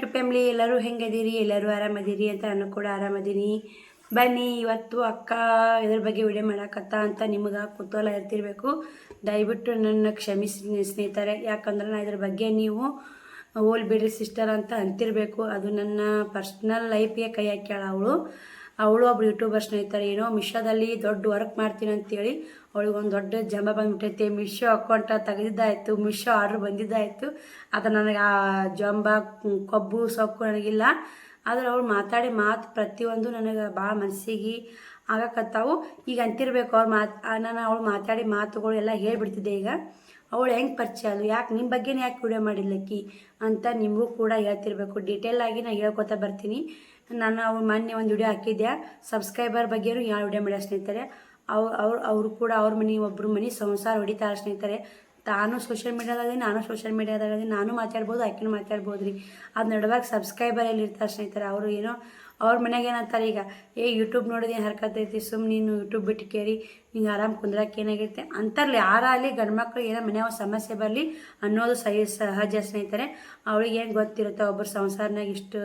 YouTube family ಎಲ್ಲರೂ ಹೆಂಗದೀರಿ, ಎಲ್ಲರೂ ಆರಾಮದೀರಿ ಅಂತ ನಾನು ಕೂಡ ಆರಾಮದೀನಿ. ಬನ್ನಿ ಇವತ್ತು ಅಕ್ಕ ಇದ್ರ ಬಗ್ಗೆ ವಿಡಿಯೋ ಮಾಡಾಕತ್ತ ಅಂತ ನಿಮಗೆ ಕುತೂಹಲ ಇರ್ತಿರ್ಬೇಕು. ದಯವಿಟ್ಟು ನನ್ನ ಕ್ಷಮಿಸಿ ಸ್ನೇಹಿತರೆ, ಯಾಕಂದ್ರೆ ನಾನು ಇದ್ರ ಬಗ್ಗೆ ನೀವು ಓಲ್ ಬಿಡ್ರಿ ಸಿಸ್ಟರ್ ಅಂತ ಅಂತಿರಬೇಕು. ಅದು ನನ್ನ ಪರ್ಸ್ನಲ್ ಲೈಫ್ಗೆ ಕೈ ಹಾಕ್ಯಾಳ ಅವಳು ಒಬ್ರು ಯೂಟ್ಯೂಬರ್ ಸ್ನೇಹಿತರೆ. ಏನೋ ಮಿಶೋದಲ್ಲಿ ದೊಡ್ಡ ವರ್ಕ್ ಮಾಡ್ತೀನಿ ಅಂತೇಳಿ ಅವಳಿಗೆ ಒಂದು ದೊಡ್ಡ ಜಂಬ ಬಂದ್ಬಿಟ್ಟೈತೆ. ಮಿಶೋ ಅಕೌಂಟ ತೆಗೆದಿದ್ದಾಯಿತು, ಮಿಶೋ ಆರ್ಡ್ರ್ ಬಂದಿದ್ದಾಯಿತು. ಅದು ನನಗೆ ಆ ಜಂಬ ಕೊಬ್ಬು ಸೊಕ್ಕು ನನಗಿಲ್ಲ. ಆದ್ರೆ ಅವಳು ಮಾತಾಡಿ ಮಾತು ಪ್ರತಿಯೊಂದು ನನಗೆ ಭಾಳ ಮನಸ್ಸಿಗೆ ಆಗಕತ್ತಾವು. ಈಗ ಅಂತಿರ್ಬೇಕು ನಾನು ಅವಳು ಮಾತಾಡಿ ಮಾತುಗಳು ಎಲ್ಲ ಹೇಳ್ಬಿಡ್ತಿದ್ದೆ. ಈಗ ಅವಳು ಹೆಂಗೆ ಪರಿಚಯ ಅದು, ಯಾಕೆ ನಿಮ್ಮ ಬಗ್ಗೆನೇ ಯಾಕೆ ವಿಡಿಯೋ ಮಾಡಿಲ್ಲಕ್ಕಿ ಅಂತ ನಿಮಗೂ ಕೂಡ ಹೇಳ್ತಿರ್ಬೇಕು. ಡೀಟೇಲ್ ಆಗಿ ನಾನು ಹೇಳ್ಕೊತಾ ಬರ್ತೀನಿ. ನಾನು ಅವ್ರು ಮೊನ್ನೆ ಒಂದು ವಿಡಿಯೋ ಹಾಕಿದ್ದೆ, ಸಬ್ಸ್ಕ್ರೈಬರ್ ಬಗ್ಗೆನೂ ಯಾವ ವಿಡಿಯೋ ಮಾಡ್ಯ ಸ್ನೇಹಿತರೆ. ಅವರು ಕೂಡ ಅವ್ರ ಒಬ್ಬರು ಮನೆ ಸಂಸಾರ ಹೊಡಿತಾರೆ ಸ್ನೇಹಿತರೆ. ನಾನು ಸೋಷಿಯಲ್ ಮೀಡಿಯಾದಾಗದಿ, ನಾನು ಸೋಷಿಯಲ್ ಮೀಡಿಯಾದಾಗದಿ, ನಾನು ಮಾತಾಡ್ಬೋದು, ಆಕಿನೂ ಮಾತಾಡ್ಬೋದು ರೀ. ಅದು ನಡುವಾಗ ಸಬ್ಸ್ಕ್ರೈಬರ್ ಎಲ್ಲಿ ಇರ್ತಾರೆ ಸ್ನೇಹಿತರೆ. ಅವರು ಏನೋ ಅವ್ರ ಮನೆಗೆ ಏನಂತಾರೆ, ಈಗ ಯೂಟ್ಯೂಬ್ ನೋಡೋದು ಏನು ಹರ್ಕತ್ತೈತಿ, ಸುಮ್ಮನೆ ನೀನು ಯೂಟ್ಯೂಬ್ ಬಿಟ್ಟು ಕೇರಿ ನಿಂಗೆ ಆರಾಮ್ ಕುಂದ್ರಕ್ಕೆ ಏನಾಗಿರುತ್ತೆ ಅಂತಾರಲಿ. ಯಾರಲ್ಲಿ ಗಂಡು ಮಕ್ಕಳು ಏನೋ ಮನೆಯ ಸಮಸ್ಯೆ ಬರಲಿ ಅನ್ನೋದು ಸಹಜ ಸ್ನೇಹಿತರೆ. ಅವಳಿಗೆ ಏನು ಗೊತ್ತಿರುತ್ತೆ ಒಬ್ಬರು ಸಂಸಾರನಾಗ ಇಷ್ಟು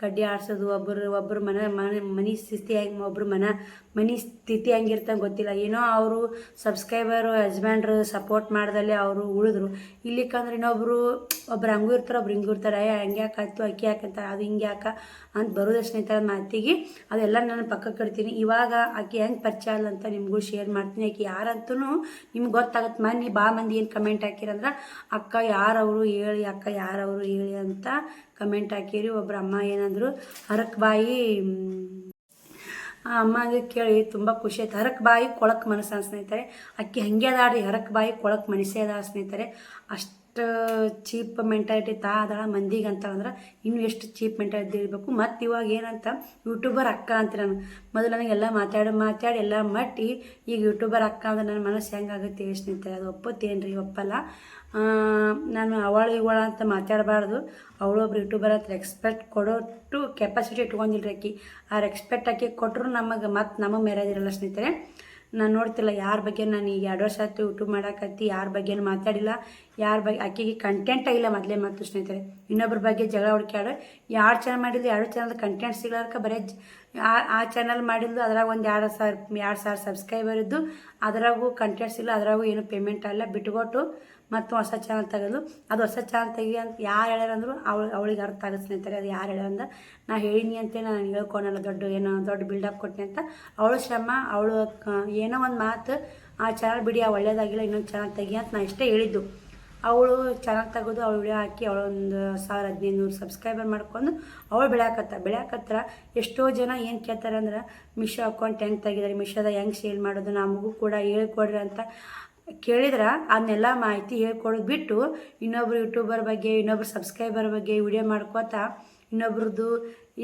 ಕಡ್ಡಿ ಆಡ್ಸೋದು, ಒಬ್ಬರು ಮನೆ ಸ್ಥಿತಿ ಹೆಂಗೆ, ಒಬ್ಬರು ಮನೆ ಸ್ಥಿತಿ ಹೆಂಗಿರ್ತಂಗೆ ಗೊತ್ತಿಲ್ಲ. ಏನೋ ಅವರು ಸಬ್ಸ್ಕ್ರೈಬರು ಹಸ್ಬೆಂಡ್ರು ಸಪೋರ್ಟ್ ಮಾಡ್ದಲ್ಲಿ ಅವರು ಉಳಿದ್ರು. ಇಲ್ಲಿಕ್ಕಂದ್ರೆ ಇನ್ನೊಬ್ರು ಹಂಗೂ ಇರ್ತಾರೆ, ಒಬ್ರು ಹಿಂಗೂ ಇರ್ತಾರೆ. ಹಂಗೆ ಯಾಕಾಯ್ತು, ಅಕ್ಕಿ ಯಾಕಂತ, ಅದು ಹಿಂಗೆ ಯಾಕೆ ಅಂತ ಬರೋದು ಸ್ನೇಹಿತರ ಮಾತಿಗೆ. ಅದೆಲ್ಲ ನಾನು ಪಕ್ಕಕ್ಕೆ ಇಡ್ತೀನಿ. ಇವಾಗ ಆಕೆ ಹೆಂಗೆ ಪರಿಚಯ ಅಲ್ಲ ಅಂತ ನಿಮಗೂ ಶೇರ್ ಮಾಡ್ತೀನಿ. ಆಕೆ ಯಾರಂತೂ ನಿಮ್ಗೆ ಗೊತ್ತಾಗುತ್ತೆ. ಮನೆ ಭಾಳ ಮಂದಿ ಏನು ಕಮೆಂಟ್ ಹಾಕಿರಂದ್ರೆ, ಅಕ್ಕ ಯಾರವರು ಹೇಳಿ, ಅಕ್ಕ ಯಾರವರು ಹೇಳಿ ಅಂತ ಕಮೆಂಟ್ ಹಾಕಿರಿ. ಒಬ್ರು ಅಮ್ಮ ಏನಂದ್ರು, ಹರಕ್ ಬಾಯಿ ಆ ಅಮ್ಮಗೆ ಕೇಳಿ ತುಂಬ ಖುಷಿ ಆಯ್ತು. ಹರಕ್ ಬಾಯಿ ಕೊಳಕ್ ಮನಸ್ಸು ಸ್ನೇಹಿತರೆ. ಅಕ್ಕಿ ಹಂಗೆ ಅದಾಡ್ರಿ, ಹರಕ್ ಬಾಯಿ ಕೊಳಕ್ ಮನಸ್ಸೇ ಅದ ಸ್ನೇಹಿತರೆ. ಅಷ್ಟು ಚೀಪ್ ಮೆಂಟಾಲಿಟಿ ಅದಾಳ ಮಂದಿಗೆ ಅಂತಂದ್ರೆ ಇನ್ನು ಎಷ್ಟು ಚೀಪ್ ಮೆಂಟಾಲಿಟಿ ಇರಬೇಕು. ಮತ್ತು ಇವಾಗ ಏನಂತ ಯೂಟ್ಯೂಬರ್ ಅಕ್ಕ ಅಂತ ನಾನು ಮೊದಲು ನನಗೆಲ್ಲ ಮಾತಾಡಿ ಎಲ್ಲ ಮಟ್ಟಿ ಈಗ ಯೂಟ್ಯೂಬರ್ ಅಕ್ಕ ಅಂದ್ರೆ ನನ್ನ ಮನಸ್ಸು ಹೆಂಗಾಗುತ್ತೆ ಸ್ನೇಹಿತರೆ. ಅದು ಒಪ್ಪತ್ತೇನ್ರಿ, ಒಪ್ಪಲ್ಲ. ನಾನು ಅವಳು ಅಂತ ಮಾತಾಡಬಾರ್ದು. ಅವಳೊಬ್ರು ಯೂಟ್ಯೂಬರ್ ಅಂತ ರೆಸ್ಪೆಕ್ಟ್ ಕೊಡೋಟ್ಟು ಕೆಪಾಸಿಟಿ ಇಟ್ಕೊಂಡಿಲ್ರಿ ಆಕಿ. ಆ ರೆಸ್ಪೆಕ್ಟ್ ಆಕಿ ಕೊಟ್ಟರು ನಮಗೆ ನಮಗೆ ಮೆರೆದಿರಲ್ಲ ಸ್ನೇಹಿತರೆ. ನಾನು ನೋಡ್ತಿಲ್ಲ ಯಾರ ಬಗ್ಗೆ. ನಾನು ಈಗ 2 ವರ್ಷ ಆಯ್ತು ಯೂಟ್ಯೂಬ್ ಮಾಡಾಕತ್ತಿ, ಯಾರ ಬಗ್ಗೆನೂ ಮಾತಾಡಿಲ್ಲ. ಯಾರ ಬಗ್ಗೆ ಆಕೆಗೆ ಕಂಟೆಂಟ ಇಲ್ಲ ಮೊದಲೇ ಮಾತು ಸ್ನೇಹಿತರೆ. ಇನ್ನೊಬ್ರ ಬಗ್ಗೆ ಜಗಳ ಹುಡುಕ್ಯಾಡು 2 ಚಾನಲ್ ಮಾಡಿದ್ದು, 2 ಚಾನಲ್ ಕಂಟೆಂಟ್ ಸಿಗ್ಲಾರ್ಕ ಬರೀ ಆ ಚಾನಲ್ ಮಾಡಿದ್ದು ಅದ್ರಾಗ ಒಂದು 2,000 ಸಬ್ಸ್ಕ್ರೈಬರ್ ಇದ್ದು, ಅದ್ರಾಗೂ ಕಂಟೆಂಟ್ಸ್ ಇಲ್ಲ, ಅದ್ರಾಗೂ ಏನು ಪೇಮೆಂಟ್ ಅಲ್ಲ ಬಿಟ್ಕೊಟ್ಟು ಮತ್ತು ಹೊಸ ಚಾನಲ್ ತೆಗೆದು. ಅದು ಹೊಸ ಚಾನಲ್ ತೆಗಿ ಅಂತ ಯಾರು ಹೇಳ್ಯಾರಂದ್ರು ಅವಳಿಗೆ ಅರ್ಥ ಆಗುತ್ತೆ ಸ್ನೇಹಿತರೆ. ಅದು ಯಾರು ಹೇಳ್ಯಾರಂದ್ರೆ ನಾ ಹೇಳಿನಿ ಅಂತ ನಾನು ಹೇಳ್ಕೊಳಲ್ಲ, ದೊಡ್ಡ ಬಿಲ್ಡಪ್ ಕೊಟ್ಟೆ ಅಂತ. ಅವಳು ಶ್ರಮ, ಅವಳು ಏನೋ ಒಂದು ಮಾತು, ಆ ಚಾನಲ್ ಬಿಡಿ, ಆ ಒಳ್ಳೇದಾಗಿಲ್ಲ, ಇನ್ನೊಂದು ಚಾನಲ್ ತೆಗಿ ಅಂತ ನಾನು ಇಷ್ಟೇ ಹೇಳಿದ್ದು. ಅವಳು ಚಾನಲ್ ತೆಗೆದು ಅವಳು ವಿಡಿಯೋ ಹಾಕಿ ಅವಳೊಂದು 1,500 ಸಬ್ಸ್ಕ್ರೈಬರ್ ಮಾಡ್ಕೊಂಡು ಅವಳು ಬೆಳೆಯಕತ್ರ. ಎಷ್ಟೋ ಜನ ಏನು ಕೇಳ್ತಾರೆ ಅಂದ್ರೆ, ಮಿಶೋ ಅಕೌಂಟ್ ಹೆಂಗೆ ತೆಗಿದಾರೆ, ಮಿಶೋದಾಗ ಹೆಂಗೆ ಸೇಲ್ ಮಾಡೋದು, ನಮಗೂ ಕೂಡ ಹೇಳ್ಕೊಡ್ರಿ ಅಂತ ಕೇಳಿದ್ರೆ ಅದನ್ನೆಲ್ಲ ಮಾಹಿತಿ ಹೇಳ್ಕೊಡೋದು ಬಿಟ್ಟು ಇನ್ನೊಬ್ರು ಯೂಟ್ಯೂಬರ್ ಬಗ್ಗೆ, ಇನ್ನೊಬ್ರು ಸಬ್ಸ್ಕ್ರೈಬರ್ ಬಗ್ಗೆ ವಿಡಿಯೋ ಮಾಡ್ಕೋತಾ ಇನ್ನೊಬ್ರದ್ದು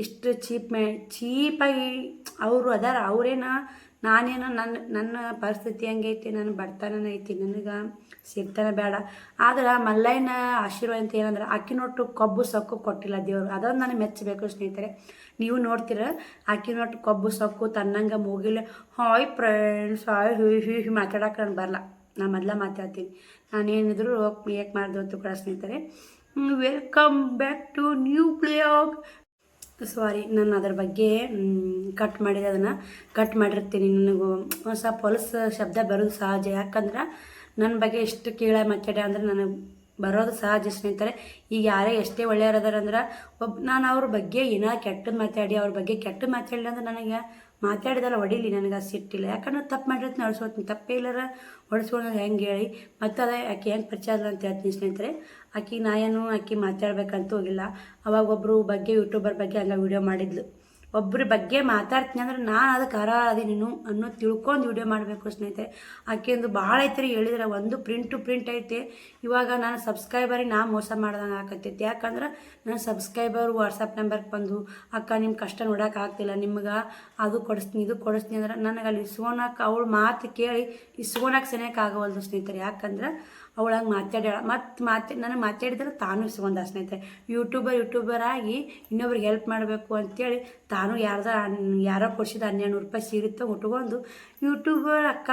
ಇಷ್ಟು ಚೀಪಾಗಿ ಅವರು ಅದಾರ. ನಾನೇನೋ ನನ್ನ ಪರಿಸ್ಥಿತಿ ಹೆಂಗೈತಿ, ನನ್ನ ಬಡತನ ಐತಿ, ನನಗೆ ಸಿಗ್ತಾನ ಬೇಡ. ಆದ್ರೆ ಮಲ್ಲಯ್ಯನ ಆಶೀರ್ವಾದ ಅಂತ ಏನಂದ್ರೆ ಆಕಿನೊಟ್ಟು ಕೊಬ್ಬು ಸೊಕ್ಕು ಕೊಟ್ಟಿಲ್ಲ ದೇವರು. ಅದೊಂದು ನನಗೆ ಮೆಚ್ಚಬೇಕು ಸ್ನೇಹಿತರೆ. ನೀವು ನೋಡ್ತೀರ ಆಕಿನೊಟ್ಟು ಕೊಬ್ಬು ಸೊಕ್ಕು ತನ್ನಂಗೆ ಮೂಗಿಲ್ಲ ಹಾಯ್ ಫ್ರೆಂಡ್ಸ್ ಹಾಯ್ ಹೀ ಮಾತಾಡೋಕೆ ನಾನು ಬರಲ್ಲ. ನಾನು ಮೊದಲ ಮಾತಾಡ್ತೀನಿ. ನಾನೇನಿದ್ರು ಯಾಕೆ ಮಾಡ್ದು ಕೂಡ ಸ್ನೇಹಿತರೆ. Welcome back to new blog. Sorry, ನಾನು ಅದ್ರ ಬಗ್ಗೆ ಕಟ್ ಮಾಡಿದೆ, ಅದನ್ನು ಕಟ್ ಮಾಡಿರ್ತೀನಿ. ನನಗೂ ಒಂದು ಸ್ವಲ್ಪ ಹೊಲಸು ಶಬ್ದ ಬರೋದು ಸಹಜ. ಯಾಕಂದ್ರೆ ನನ್ನ ಬಗ್ಗೆ ಎಷ್ಟು ಕೀಳ ಮಾತಾಡ್ಯ ಅಂದ್ರೆ ನನಗೆ ಬರೋದು ಸಹಜ ಸ್ನೇಹಿತರೆ. ಈಗ ಯಾರೇ ಎಷ್ಟೇ ಒಳ್ಳೆಯವ್ರದಾರಂದ್ರೆ ನಾನು ಅವ್ರ ಬಗ್ಗೆ ಏನೋ ಕೆಟ್ಟದ್ದು ಮಾತಾಡಿ ಅವ್ರ ಬಗ್ಗೆ ಕೆಟ್ಟದ್ದು ಮಾತಾಡಲಿ ಅಂದ್ರೆ ನನಗೆ ಮಾತಾಡಿದಲ್ಲ ಹೊಡಿಲಿ, ನನಗೆ ಅದು ಸಿಟ್ಟಿಲ್ಲ. ಯಾಕಂದ್ರೆ ತಪ್ಪು ಮಾಡಿರ್ತೀನಿ, ಹೊಡ್ಸ್ಕೊತೀನಿ. ತಪ್ಪೇ ಇಲ್ಲರ ಹೊಡ್ಸ್ಕೊಳ್ಳೋದು ಹೆಂಗೆ ಹೇಳಿ. ಮತ್ತು ಅದೇ ಆಕೆ ಹೆಂಗೆ ಪರಿಚಯ ಅಲ್ಲ ಅಂತ ಹೇಳ್ತೀನಿ ಸ್ನೇಹಿತರೆ. ಆಕೆ ಮಾತಾಡ್ಬೇಕಂತೂ ಹೋಗಿಲ್ಲ. ಅವಾಗ ಒಬ್ಬರು ಬಗ್ಗೆ ಯೂಟ್ಯೂಬರ್ ಬಗ್ಗೆ ಹಂಗೆ ವಿಡಿಯೋ ಮಾಡಿದ್ಲು. ಒಬ್ಬರ ಬಗ್ಗೆ ಮಾತಾಡ್ತೀನಿ ಅಂದ್ರೆ ನಾನು ಅದಕ್ಕೆ ನೀನು ಅನ್ನೋದು ತಿಳ್ಕೊಂಡು ವಿಡಿಯೋ ಮಾಡಬೇಕು ಸ್ನೇಹಿತರೆ. ಆಕೆಂದು ಭಾಳ ಐತ್ರಿ ಹೇಳಿದ್ರೆ, ಒಂದು ಪ್ರಿಂಟ್ ಐತೆ. ಇವಾಗ ನಾನು ಸಬ್ಸ್ಕ್ರೈಬರಿಗೆ ಮೋಸ ಮಾಡ್ದಂಗೆ ಆಕತ್ತೈತಿ. ಯಾಕಂದ್ರೆ ನನ್ನ ಸಬ್ಸ್ಕ್ರೈಬರ್ ವಾಟ್ಸಪ್ ನಂಬರ್ಗೆ ಬಂದು, ಅಕ್ಕ ನಿಮ್ಮ ಕಷ್ಟ ನೋಡೋಕೆ ಆಗ್ತಿಲ್ಲ, ನಿಮ್ಗೆ ಅದು ಕೊಡಿಸ್ತೀನಿ ಇದು ಕೊಡಿಸ್ತೀನಿ ಅಂದ್ರೆ ನನಗೆ ಅಲ್ಲಿ ಇಸ್ಕೊಳಕ್ಕೆ ಅವಳು ಮಾತು ಕೇಳಿ ಇಸ್ಕೊಳಕ್ಕೆ ಸನಿಯಕ್ಕೆ ಆಗೋವಲ್ದು ಸ್ನೇಹಿತರೆ. ಯಾಕಂದ್ರೆ ಅವಳಂಗೆ ಮಾತಾಡ್ಯಾಳ. ನನಗೆ ಮಾತಾಡಿದ್ರೆ ತಾನು ಇಸ್ಕೊಂಡ ಸ್ನೇಹಿತರೆ. ಯೂಟ್ಯೂಬರ್ ಆಗಿ ಇನ್ನೊಬ್ರಿಗೆ ಹೆಲ್ಪ್ ಮಾಡಬೇಕು ಅಂತೇಳಿ ತಾನು ಯಾರೋ ಕೊಡ್ಸಿದ 1,200 ರೂಪಾಯಿ ಸೀರೆ ಉಟ್ಕೊಂಡು ಯೂಟ್ಯೂಬರ್ ಅಕ್ಕ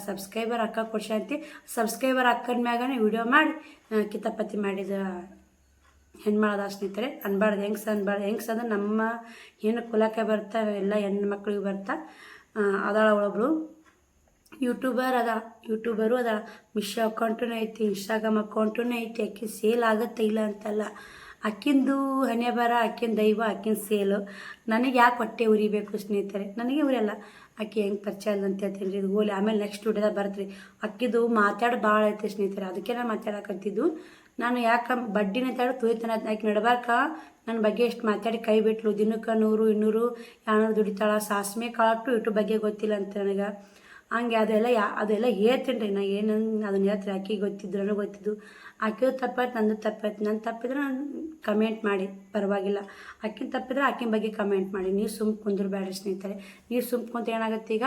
ಸಬ್ಸ್ಕ್ರೈಬರ್ ಅಕ್ಕ ಕೊಡ್ಸ ಅಂತೆ ಸಬ್ಸ್ಕ್ರೈಬರ್ ಅಕ್ಕನ ಮ್ಯಾಗನೇ ವಿಡಿಯೋ ಮಾಡಿ ಕಿತಾಪತಿ ಮಾಡಿದ ಹೆಣ್ಮಾಳದ ಸ್ನೇಹಿತರೆ, ಅನ್ಬಾರ್ದು ಹೆಂಗ್ಸ ಅನ್ಬಾರ್ದು. ಹೆಂಗ್ಸ ಅಂದ್ರೆ ನಮ್ಮ ಏನು ಕುಲಕ್ಕೆ ಬರ್ತಾ ಎಲ್ಲ ಹೆಣ್ಣು ಮಕ್ಳಿಗೆ ಬರ್ತಾ ಅದಾಳ ಒಬ್ಬರು ಯೂಟ್ಯೂಬರು ಅದ. ಮಿಶೋ ಅಕೌಂಟೂ ಐತಿ, ಇನ್ಸ್ಟಾಗ್ರಾಮ್ ಅಕೌಂಟೂ ಐತಿ. ಅಕ್ಕಿ ಸೇಲ್ ಆಗುತ್ತೆ ಇಲ್ಲ ಅಂತಲ್ಲ, ಅಕ್ಕಿಂದು ಹಣೆ ಬರ, ಅಕ್ಕಿನ ದೈವ, ಅಕ್ಕಿನ ಸೇಲು. ನನಗೆ ಯಾಕೆ ಹೊಟ್ಟೆ ಉರಿಬೇಕು ಸ್ನೇಹಿತರೆ? ನನಗೆ ಉರಿಯಲ್ಲ. ಅಕ್ಕಿ ಹೆಂಗೆ ಪರಿಚಯ ಅಲ್ಲ ಅಂತ ಹೇಳ್ತೀನಿ ರೀ. ಇದು ಹೋಲಿ, ಆಮೇಲೆ ನೆಕ್ಸ್ಟ್ ವಿಡಿಯೋದಾಗ ಬರ್ತೀರಿ. ಅಕ್ಕಿದು ಮಾತಾಡಿ ಭಾಳ ಐತೆ ಸ್ನೇಹಿತರೆ, ಅದಕ್ಕೆ ನಾನು ಮಾತಾಡಕತ್ತಿದ್ದು. ನಾನು ಯಾಕೆ ಬಡ್ಡಿನ ತಾಡು ತುಳಿತಾನೆ ಆಕೆ ನಡ್ಬಾರ್ಕ ನನ್ನ ಬಗ್ಗೆ ಎಷ್ಟು ಮಾತಾಡಿ ಕೈ ಬಿಟ್ಲು. ದಿನಕ್ಕೆ 100, 200, 200 ದುಡಿತಾಳ. ಸಾಸ್ಮೆ ಕಾಳಟ್ಟು ಯೂಟ್ಯೂಬ್ ಬಗ್ಗೆ ಗೊತ್ತಿಲ್ಲ ಅಂತ ನನಗೆ. ಹಂಗೆ ಅದೆಲ್ಲ ಹೇಳ್ತೀನಿ ರೀ. ನಾ ಏನು ಅದನ್ನ ಹೇಳ್ತೀನಿ. ಆಕೆಗೆ ಗೊತ್ತಿದ್ದು, ನನಗೆ ಗೊತ್ತಿದ್ದು. ಆಕೆದು ತಪ್ಪಾಯ್ತು, ನಂದು ತಪ್ಪಾಯ್ತು. ನನ್ನ ತಪ್ಪಿದ್ರೆ ನಾನು ಕಮೆಂಟ್ ಮಾಡಿ, ಪರವಾಗಿಲ್ಲ. ಆಕಿನ ತಪ್ಪಿದ್ರೆ ಆಕಿನ ಬಗ್ಗೆ ಕಮೆಂಟ್ ಮಾಡಿ. ನೀವು ಸುಮ್ಮ ಕುಂದ್ರಬೇಡ್ರಿ ಸ್ನೇಹಿತರೆ. ನೀವು ಸುಮ್ಮ ಕುಂತ ಏನಾಗುತ್ತೆ ಈಗ,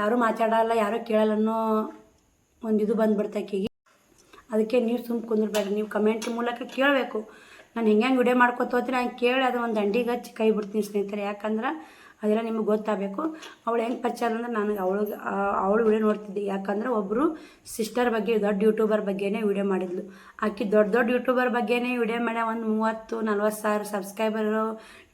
ಯಾರೂ ಮಾತಾಡಲ್ಲ, ಯಾರೂ ಕೇಳಲ್ಲ ಅನ್ನೋ ಒಂದು ಇದು ಬಂದ್ಬಿಡ್ತು ಆಕೆಗೆ. ಅದಕ್ಕೆ ನೀವು ಸುಮ್ಮ ಕುಂದ್ರಬೇಡ್ರಿ. ನೀವು ಕಮೆಂಟ್ ಮೂಲಕ ಕೇಳಬೇಕು. ನಾನು ಹೆಂಗೆ ವಿಡಿಯೋ ಮಾಡ್ಕೊತ ಹೋಗ್ತೀನಿ, ಹಂಗೆ ಕೇಳಿ ಅದು ಒಂದು ದಂಡಿಗೆ ಹಚ್ಚಿ ಕೈ ಬಿಡ್ತೀನಿ ಸ್ನೇಹಿತರೆ. ಯಾಕಂದ್ರೆ ಅದೆಲ್ಲ ನಿಮಗೆ ಗೊತ್ತಾಗಬೇಕು. ಅವಳು ಹೆಂಗೆ ಪರಿಚಯ ಅಂದ್ರೆ ನನಗೆ ಅವಳು ವಿಡಿಯೋ ನೋಡ್ತಿದ್ದೆ. ಯಾಕಂದ್ರೆ ಒಬ್ಬರು ಸಿಸ್ಟರ್ ಬಗ್ಗೆ, ದೊಡ್ಡ ಯೂಟ್ಯೂಬರ್ ಬಗ್ಗೆನೇ ವಿಡಿಯೋ ಮಾಡಿದ್ಲು. ಆಕೆ ದೊಡ್ಡ ಯೂಟ್ಯೂಬರ್ ಬಗ್ಗೆನೇ ವಿಡಿಯೋ ಮಾಡ್ಯ. ಒಂದು 30-40 ಸಾವಿರ ಸಬ್ಸ್ಕ್ರೈಬರ್ ಇರೋ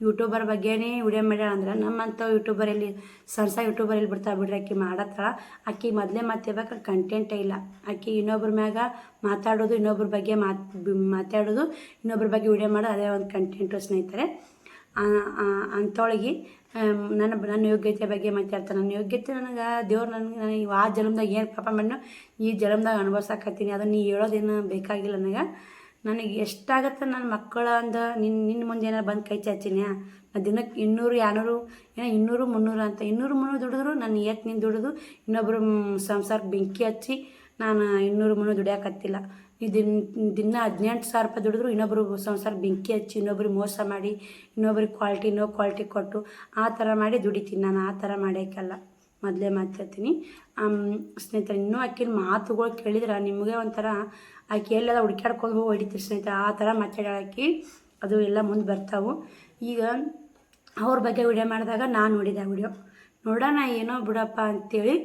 ಯೂಟ್ಯೂಬರ್ ಬಗ್ಗೆನೇ ವಿಡಿಯೋ ಮಾಡ್ಯಾಳ. ಅಂದ್ರೆ ನಮ್ಮಂಥ ಯೂಟ್ಯೂಬರಲ್ಲಿ ಸಣ್ಣ ಯೂಟ್ಯೂಬರಲ್ಲಿ ಬಿಡ್ತಾ ಬಿಡ್ರಿ. ಆಕೆ ಮಾಡತ್ತಾಳ. ಆಕೆ ಮೊದಲೇ ಮಾತಾಡ್ಬೇಕು, ಕಂಟೆಂಟೇ ಇಲ್ಲ. ಆಕೆ ಇನ್ನೊಬ್ರ ಮ್ಯಾಗ ಮಾತಾಡೋದು, ಇನ್ನೊಬ್ರ ಬಗ್ಗೆ ಮಾತಾಡೋದು, ಇನ್ನೊಬ್ರ ಬಗ್ಗೆ ವಿಡಿಯೋ ಮಾಡೋದು, ಅದೇ ಒಂದು ಕಂಟೆಂಟು ಸ್ನೇಹಿತರೆ. ಅಂಥೊಳಗೆ ನನ್ನ ಯೋಗ್ಯತೆ ಬಗ್ಗೆ ಮಾತಾಡ್ತಾರೆ. ನನ್ನ ಯೋಗ್ಯತೆ ನನಗೆ ದೇವ್ರು ನನಗೆ ಆ ಜನ್ಮದಾಗ ಏನು ಪಾಪ ಮಾಡೋ ಈ ಜನ್ಮದಾಗ ಅನುಭವಿಸಕತ್ತೀನಿ. ಅದನ್ನು ನೀ ಹೇಳೋದೇನು ಬೇಕಾಗಿಲ್ಲ ನನಗೆ ಎಷ್ಟಾಗತ್ತೆ. ನನ್ನ ಮಕ್ಕಳ ಅಂದ ನಿನ್ನ ಮುಂದೆ ಏನಾರು ಬಂದು ಕೈ ಚಾಚಿನ್ಯಾ? ನಾ ದಿನಕ್ಕೆ 200, 200 ಏನೋ 200, 300 ಅಂತ 200, 300 ದುಡಿದ್ರು ನಾನು ನಿಂದು ದುಡಿದು ಇನ್ನೊಬ್ಬರು ಸಂಸಾರಕ್ಕೆ ಬೆಂಕಿ ಹಚ್ಚಿ ನಾನು 200, 300 ದುಡಿಯಾಕತ್ತಿಲ್ಲ. ಈ ದಿನ 18,000 ರೂಪಾಯಿ ದುಡಿದ್ರು ಇನ್ನೊಬ್ಬರು ಸಂಸಾರ ಬೆಂಕಿ ಹಚ್ಚಿ, ಇನ್ನೊಬ್ರಿಗೆ ಮೋಸ ಮಾಡಿ, ಇನ್ನೊಬ್ರಿಗೆ ಕ್ವಾಲಿಟಿ ಕೊಟ್ಟು ಆ ಥರ ಮಾಡಿ ದುಡಿತೀನಿ. ನಾನು ಆ ಥರ ಮಾಡೋಕ್ಕಲ್ಲ, ಮೊದಲೇ ಮಾತಾಡ್ತೀನಿ ಸ್ನೇಹಿತರೆ. ಇನ್ನೂ ಆಕಿನ ಮಾತುಗಳು ಕೇಳಿದ್ರೆ ನಿಮಗೆ ಒಂಥರ ಆಕೆ ಎಲ್ಲೆಲ್ಲ ಹುಡುಕ್ಯಾಡ್ಕೊಂಡು ಹೋಗಿ ಹೊಡಿತೀರಿ ಸ್ನೇಹಿತರೆ. ಆ ಥರ ಮಾತಾಡೋಕೆ ಅದು ಎಲ್ಲ ಮುಂದೆ ಬರ್ತಾವೆ. ಈಗ ಅವ್ರ ಬಗ್ಗೆ ವಿಡಿಯೋ ಮಾಡಿದಾಗ ನಾನು ನೋಡಿದೆ ಆ ವಿಡಿಯೋ. ನೋಡೋಣ ಏನೋ ಬಿಡಪ್ಪ ಅಂತೇಳಿ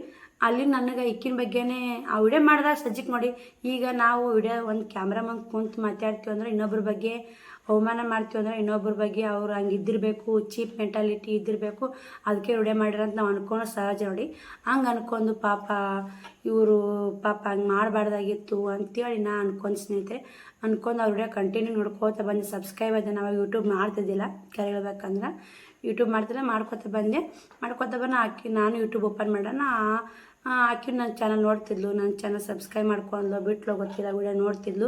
ಅಲ್ಲಿ ನನಗೆ ಈಕಿನ ಬಗ್ಗೆನೇ ಆ ವಿಡಿಯೋ ಮಾಡಿದಾಗ ಸಜ್ಜಿಗೆ ನೋಡಿ. ಈಗ ನಾವು ವಿಡಿಯೋ ಒಂದು ಕ್ಯಾಮ್ರಾ ಮುಂದೆ ಕುಂತು ಮಾತಾಡ್ತೀವಿ ಅಂದ್ರೆ ಇನ್ನೊಬ್ರ ಬಗ್ಗೆ ಅವಮಾನ ಮಾಡ್ತೀವಿ ಅಂದ್ರೆ ಇನ್ನೊಬ್ರ ಬಗ್ಗೆ ಅವ್ರು ಹಂಗೆ ಇದ್ದಿರಬೇಕು, ಚೀಪ್ ಮೆಂಟಾಲಿಟಿ ಇದ್ದಿರಬೇಕು, ಅದಕ್ಕೆ ವಿಡಿಯೋ ಮಾಡಿರಂತ ನಾವು ಅನ್ಕೊಳ್ಳೋ ಸಹಜ ನೋಡಿ. ಹಂಗೆ ಅನ್ಕೊಂಡು ಇವರು ಹಂಗೆ ಮಾಡಬಾರ್ದಾಗಿತ್ತು ಅಂತೇಳಿ ನಾ ಅನ್ಕೊಂಡು ಸ್ನೇಹಿತರೆ. ಅನ್ಕೊಂಡು ಅವ್ರ ವಿಡಿಯೋ ಕಂಟಿನ್ಯೂ ನೋಡ್ಕೋತ ಬಂದು ಸಬ್ಸ್ಕ್ರೈಬ್ ಆದ. ನಾವು ಯೂಟ್ಯೂಬ್ ಮಾಡ್ತಿದ್ದಿಲ್ಲ ಕರೆ ಹೇಳ್ಬೇಕಂದ್ರೆ. ಯೂಟ್ಯೂಬ್ ಮಾಡ್ತಿಲ್ಲ, ಮಾಡ್ಕೊತ ಬಂದು ನಾನು ಯೂಟ್ಯೂಬ್ ಓಪನ್ ಮಾಡೋಣ. ಆಕೆ ನನ್ನ ಚಾನಲ್ ನೋಡ್ತಿದ್ಲು, ನನ್ನ ಚಾನಲ್ ಸಬ್ಸ್ಕ್ರೈಬ್ ಮಾಡ್ಕೊಂಡು ಬಿಟ್ಲು ಗೊತ್ತಿಲ್ಲ, ವಿಡಿಯೋ ನೋಡ್ತಿದ್ಲು,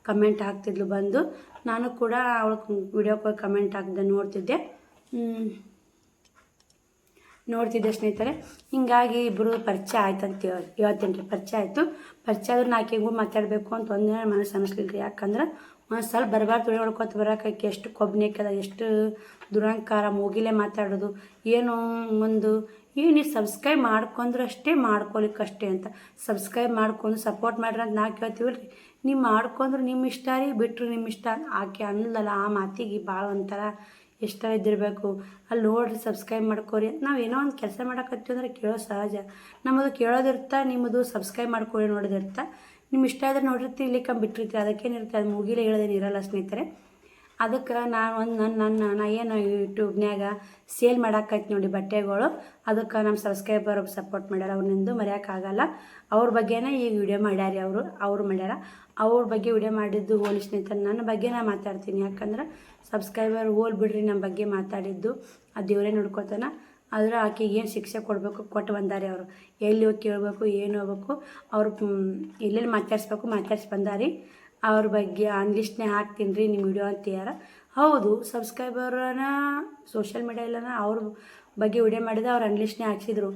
ಕಮೆಂಟ್ ಹಾಕ್ತಿದ್ಲು ಬಂದು. ನಾನು ಕೂಡ ಅವಳು ವಿಡಿಯೋಕ್ಕೆ ಕಮೆಂಟ್ ಹಾಕಿದೆ ನೋಡ್ತಿದ್ದೆ ಸ್ನೇಹಿತರೆ. ಹಿಂಗಾಗಿ ಇಬ್ಬರು ಪರಿಚಯ ಆಯ್ತು ಅಂತ ಹೇಳ್ತೀನಿ ರೀ. ಪರಿಚಯ ಆದರೂ ನಾ ಆಕೆಗೂ ಮಾತಾಡಬೇಕು ಅಂತ ಒಂದಿನ ಮನಸ್ಸು ಅನ್ನಿಸ್ಲಿಲ್ಲ ರೀ. ಯಾಕಂದ್ರೆ ಒಂದು ಸ್ವಲ್ಪ ಬರಬಾರ್ದು ವಿಡಿಯೋ ಹೊಡ್ಕೊತ ಬರೋಕೆ ಎಷ್ಟು ಕೊಬ್ಬನೇಕದ, ಎಷ್ಟು ದುರಂಕಾರ, ಮೂಗಿಲೇ ಮಾತಾಡೋದು. ಏನು ನೀವು ಸಬ್ಸ್ಕ್ರೈಬ್ ಮಾಡ್ಕೊಂಡ್ರೆ ಅಷ್ಟೇ, ಮಾಡ್ಕೊಲಿಕ್ಕಷ್ಟೇ ಅಂತ. ಸಬ್ಸ್ಕ್ರೈಬ್ ಮಾಡ್ಕೊಂಡು ಸಪೋರ್ಟ್ ಮಾಡ್ರಿ ಅಂತ ನಾ ಕೇಳ್ತೀವಿ ರೀ. ನೀವು ಮಾಡ್ಕೊಂಡ್ರೆ ನಿಮ್ಮ ಇಷ್ಟ ರೀ, ಬಿಟ್ಟರು ನಿಮ್ಮ ಇಷ್ಟ. ಆಕೆ ಅನ್ನೋದಲ್ಲ ಆ ಮಾತಿಗೆ ಭಾಳ ಒಂಥರ ಇಷ್ಟ ಇದ್ದಿರಬೇಕು. ಅಲ್ಲಿ ನೋಡ್ರಿ ಸಬ್ಸ್ಕ್ರೈಬ್ ಮಾಡ್ಕೊರಿ. ನಾವು ಏನೋ ಒಂದು ಕೆಲಸ ಮಾಡೋಕತ್ತೀವಿ ಅಂದ್ರೆ ಕೇಳೋ ಸಹಜ. ನಮ್ಮದು ಕೇಳೋದಿರ್ತಾ, ನಿಮ್ಮದು ಸಬ್ಸ್ಕ್ರೈಬ್ ಮಾಡ್ಕೊಳ್ಳಿ ನೋಡೋದಿರ್ತಾ. ನಿಮ್ಮ ಇಷ್ಟ ಆದ್ರೆ ನೋಡಿರ್ತೀವಿ, ಇಲ್ಲಿಕ್ಕ ಬಿಟ್ಟಿರ್ತೀವಿ, ಅದಕ್ಕೇನಿರುತ್ತೆ, ಅದು ಮುಗಿಲೇ ಹೇಳೋದೇನು ಇರಲ್ಲ ಸ್ನೇಹಿತರೆ. ಅದಕ್ಕೆ ನಾನು ನಾ ಏನು ಯೂಟ್ಯೂಬ್ನ್ಯಾಗ ಸೇಲ್ ಮಾಡಾಕೈತಿ ನೋಡಿ ಬಟ್ಟೆಗಳು, ಅದಕ್ಕೆ ನಮ್ಮ ಸಬ್ಸ್ಕ್ರೈಬರ್ ಸಪೋರ್ಟ್ ಮಾಡ್ಯಾರ. ಅವ್ರನ್ನಿಂದು ಮರೆಯೋಕ್ಕಾಗಲ್ಲ. ಅವ್ರ ಬಗ್ಗೆನೇ ಈಗ ವಿಡಿಯೋ ಮಾಡ್ಯಾರ. ಅವ್ರು ಮಾಡ್ಯಾರ. ಅವ್ರ ಬಗ್ಗೆ ವಿಡಿಯೋ ಮಾಡಿದ್ದು ಹೋಲಿ ಸ್ನೇಹಿತರೆ. ನನ್ನ ಬಗ್ಗೆ ನಾನು ಮಾತಾಡ್ತೀನಿ. ಯಾಕಂದ್ರೆ ಸಬ್ಸ್ಕ್ರೈಬರ್ ಹೋಲ್ ಬಿಡ್ರಿ ನಮ್ಮ ಬಗ್ಗೆ ಮಾತಾಡಿದ್ದು, ಆ ದೇವರೇ ನೋಡ್ಕೊತಾನೆ. ಆದ್ರೆ ಆಕೆಗೆ ಏನು ಶಿಕ್ಷೆ ಕೊಟ್ಟು ಬಂದಾರೆ ಅವರು. ಎಲ್ಲಿ ಹೋಗಿ ಕೇಳಬೇಕು, ಏನು ಹೋಗ್ಬೇಕು, ಅವ್ರು ಎಲ್ಲೆಲ್ಲಿ ಮಾತಾಡ್ಸಿ ಬಂದಾರಿ. ಅವ್ರ ಬಗ್ಗೆ ಆನ್ಲಿಸ್ಟ್ನೇ ಹಾಕ್ತೀನಿ ರೀ ನಿಮ್ಮ ವಿಡಿಯೋ ಅಂತೀಯಾರ. ಹೌದು, ಸಬ್ಸ್ಕ್ರೈಬರನ್ನ ಸೋಷಿಯಲ್ ಮೀಡಿಯಾ ಎಲ್ಲನ ಅವ್ರ ಬಗ್ಗೆ ವಿಡಿಯೋ ಮಾಡಿದ ಅವ್ರು ಅನ್ಲಿಸ್ಟ್ನೇ ಹಾಕ್ಸಿದ್ರು.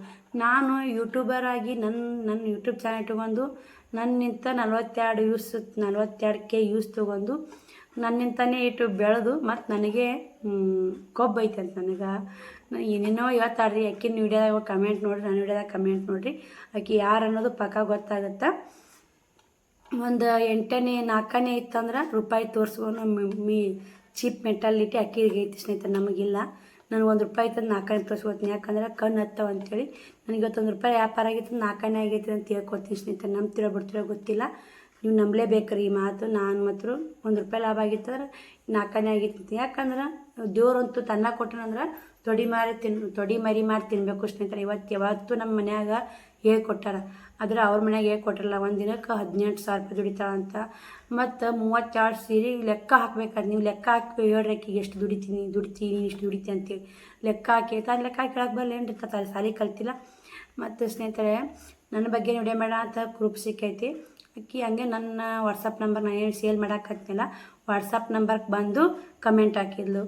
ನಾನು ಯೂಟ್ಯೂಬರ್ ಆಗಿ ನನ್ನ ಯೂಟ್ಯೂಬ್ ಚಾನಲ್ ಇಟ್ಕೊಂಡು ನನ್ನಿಂತ 42K ವ್ಯೂಸ್ ತೊಗೊಂಡು ನನ್ನಿಂತನೇ ಯೂಟ್ಯೂಬ್ ಬೆಳೆದು ಮತ್ತು ನನಗೆ ಕೊಬ್ಬೈತೆ ಅಂತ ನನಗೆ ಏನೇನೋ ಹೇಳ್ತಾಳ್ರಿ. ಆಕಿನ ವಿಡಿಯೋದಾಗ ಕಮೆಂಟ್ ನೋಡಿರಿ, ನನ್ನ ವಿಡಿಯೋದಾಗ ಕಮೆಂಟ್ ನೋಡಿರಿ. ಆಕೆ ಯಾರು ಅನ್ನೋದು ಪಕ್ಕ ಗೊತ್ತಾಗುತ್ತೆ. ಒಂದು 8ನೇ 4ನೇ ಇತ್ತಂದ್ರೆ ರೂಪಾಯಿ ತೋರಿಸ್ಕೊಂಡು ಚೀಪ್ ಮೆಂಟಾಲಿಟಿ ಅಕ್ಕಿಗೆ ಐತಿ ಸ್ನೇಹಿತರೆ. ನಮಗಿಲ್ಲ. ನನಗೆ ₹1 ಇತ್ತಂದು 4ನೇ ತೋರಿಸ್ಕೊತೀನಿ. ಯಾಕಂದ್ರೆ ಕಣ್ಣು ಹತ್ತವ ಅಂತೇಳಿ. ನನಗೆ ₹1 ವ್ಯಾಪಾರ ಆಗಿತ್ತು, 4ನೇ ಆಗೈತಿ ಅಂತ ಹೇಳ್ಕೊತೀನಿ ಸ್ನೇಹಿತರೆ. ನಂಬ್ತಿರೋ ಬಿಡ್ತಿರೋ ಗೊತ್ತಿಲ್ಲ. ನೀವು ನಂಬಲೇಬೇಕ್ರಿ ಈ ಮಾತು. ನಾನು ಮಾತ್ರ ₹1 ಲಾಭ ಆಗಿತ್ತಂದ್ರೆ 4 ಆಗಿತ್ತು. ಯಾಕಂದ್ರೆ ದೇವ್ರಂತೂ ತನ್ನ ಕೊಟ್ಟನಂದ್ರೆ ತೊಡಿ ಮರಿ ಮಾಡಿ ತಿನ್ನಬೇಕು ಸ್ನೇಹಿತರೆ. ಯಾವತ್ತು ನಮ್ಮ ಮನ್ಯಾಗ ಹೇಳ್ಕೊಟ್ಟಾರ. ಆದ್ರೆ ಅವ್ರ ಮನ್ಯಾಗ ಹೇಳ್ಕೊಟ್ರಲ್ಲ, ಒಂದು ದಿನಕ್ಕೆ 18,000 ದುಡಿತಾಳಂತ. ಮತ್ತು 32 ಸೀರೆ ಲೆಕ್ಕ ಹಾಕ್ಬೇಕಾದ್ರೆ ನೀವು ಲೆಕ್ಕ ಹಾಕಿ ಹೇಳ್ರಿ ಎಷ್ಟು ದುಡಿತೀನಿ ಇಷ್ಟು ದುಡಿತೀನಿ ಅಂತೇಳಿ ಲೆಕ್ಕ ಹಾಕಿ ತಾನು ಲೆಕ್ಕ ಹಾಕಿ ಹೇಳಕ್ಕೆ ಬರಲ್ಲ ಏನು ರೀ, ಸಾಲಿ ಕಲ್ತಿಲ್ಲ. ಮತ್ತು ಸ್ನೇಹಿತರೆ ನನ್ನ ಬಗ್ಗೆ ವಿಡಿಯೋ ಮಾಡೋ ಅಂತ ಗ್ರೂಪ್ ಸಿಕ್ಕೈತಿ. ಹಂಗೆ ನನ್ನ ವಾಟ್ಸಪ್ ನಂಬರ್ ನಾನು ಏನು ಸೇಲ್ ಮಾಡೋಕ್ಕತ್ತಿಲ್ಲ, ವಾಟ್ಸಪ್ ನಂಬರ್ಗೆ ಬಂದು ಕಮೆಂಟ್ ಹಾಕಿದ್ಲು,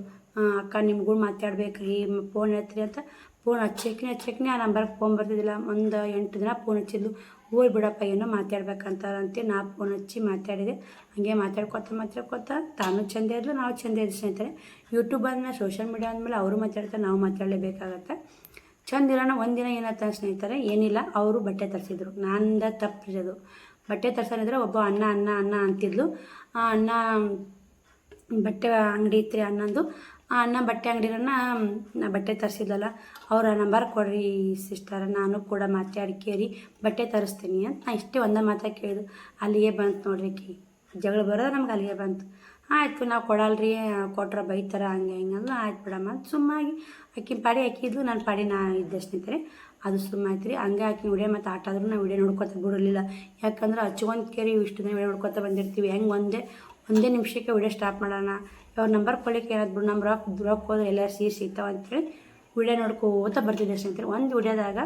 ಅಕ್ಕ ನಿಮ್ಗೂ ಮಾತಾಡ್ಬೇಕ್ರಿ, ಫೋನ್ ಹಚ್ಚಿರಿ ಅಂತ. ಫೋನ್ ಹಚ್ಚಕ್ನಿ ಆ ನಂಬರ್ಗೆ ಫೋನ್ ಬರ್ತಿದ್ದಿಲ್ಲ. ಒಂದು 8 ದಿನ ಫೋನ್ ಹಚ್ಚಿದ್ಲು. ಹೋಗಿ ಬಿಡಪ್ಪ ಏನೋ ಮಾತಾಡ್ಬೇಕಂತಾರಂತೆ ನಾ ಫೋನ್ ಹಚ್ಚಿ ಮಾತಾಡಿದೆ. ಹಂಗೆ ಮಾತಾಡ್ಕೊತ ತಾನು ಚಂದ ಇದ್ಲು, ನಾವು ಚಂದ ಇದ್ದು ಸ್ನೇಹಿತರೆ. ಯೂಟ್ಯೂಬ್ ಅಂದಮೇಲೆ ಸೋಷಿಯಲ್ ಮೀಡಿಯಾ ಅಂದಮೇಲೆ ಅವರು ಮಾತಾಡ್ತಾರೆ, ನಾವು ಮಾತಾಡಲೇಬೇಕಾಗತ್ತೆ. ಚಂದ ಇರೋಣ. ಒಂದಿನ ಏನಾಯ್ತು ಸ್ನೇಹಿತರೆ, ಏನಿಲ್ಲ, ಅವರು ಬಟ್ಟೆ ತರಿಸಿದ್ರು. ನಂದು ತಪ್ಪಿರೋದು. ಬಟ್ಟೆ ತರ್ಸೋನಿದ್ರೆ ಒಬ್ಬ ಅಣ್ಣ ಅಂತಿದ್ಲು. ಆ ಅಣ್ಣ ಬಟ್ಟೆ ಅಂಗಡಿ ಇತ್ತು ರೀ ಅಣ್ಣಂದು. ಆ ಅಣ್ಣ ಬಟ್ಟೆ ಅಂಗಡಿರನ್ನ ಬಟ್ಟೆ ತರಿಸಿದ್ಲಲ್ಲ, ಅವ್ರ ನಂಬರ್ ಕೊಡ್ರಿ ಸಿಸ್ಟರ್, ನಾನು ಕೂಡ ಮಾತಾಡ್ಕೇರಿ ಬಟ್ಟೆ ತರಿಸ್ತೀನಿ ಅಂತ ನಾ ಇಷ್ಟೇ ಒಂದೇ ಮಾತಾಗಿ ಕೇಳಿದು. ಅಲ್ಲಿಗೆ ಬಂತು ನೋಡ್ರಿ ಆಕಿ ಜಗಳ ಬರೋದು ನಮ್ಗೆ ಅಲ್ಲಿಗೆ ಬಂತು. ಆಯಿತು ನಾವು ಕೊಡಲ್ರಿ, ಕೊಟ್ರೆ ಬೈತಾರ ಹಂಗೆ ಹಿಂಗಂದ್ರೆ ಆಯ್ತು ಬಿಡಮ್ಮ ಅಂತ ಸುಮ್ಮಾಗಿ ಆಕಿ ಪಾಡಿ ಹಾಕಿದ್ಲು, ನನ್ನ ಪಾಡಿ ನಾ ಇದ್ದೆ ಸ್ನೇಹಿತರೆ. ಅದು ಸುಮ್ಮಾಯ್ತು ರೀ. ಹಂಗೆ ಆಕಿ ವಿಡಿಯೋ ಮತ್ತು ಆಟ ಆದ್ರೂ ನಾವು ವಿಡಿಯೋ ನೋಡ್ಕೊತ ಬಿಡಲಿಲ್ಲ. ಯಾಕಂದ್ರೆ ಹಚ್ಕೊಂತ ಕೇರಿ ಇಷ್ಟು ದಿನ ವಿಡಿಯೋ ನೋಡ್ಕೊತ ಬಂದಿರ್ತೀವಿ. ಹೆಂಗೆ ಒಂದೇ ನಿಮಿಷಕ್ಕೆ ವಿಡಿಯೋ ಸ್ಟಾಪ್ ಮಾಡೋಣ, ಅವ್ರ ನಂಬರ್ ಕೊಡ್ಲಿಕ್ಕೆ ಏನಾದ್ರು ಬಿಡು, ನಮ್ಮ ರೊಕ್ಕ ಹೋದ್ರೆ ಎಲ್ಲ ಸೀರೆ ಸಿಗ್ತಾವೆ ಅಂತೇಳಿ ವಿಡಿಯೋ ನೋಡ್ಕೋತ ಬರ್ತಿದ್ದೆ ಸ್ನೇಹಿತರೆ. ಒಂದು ವಿಡಿಯೋದಾಗ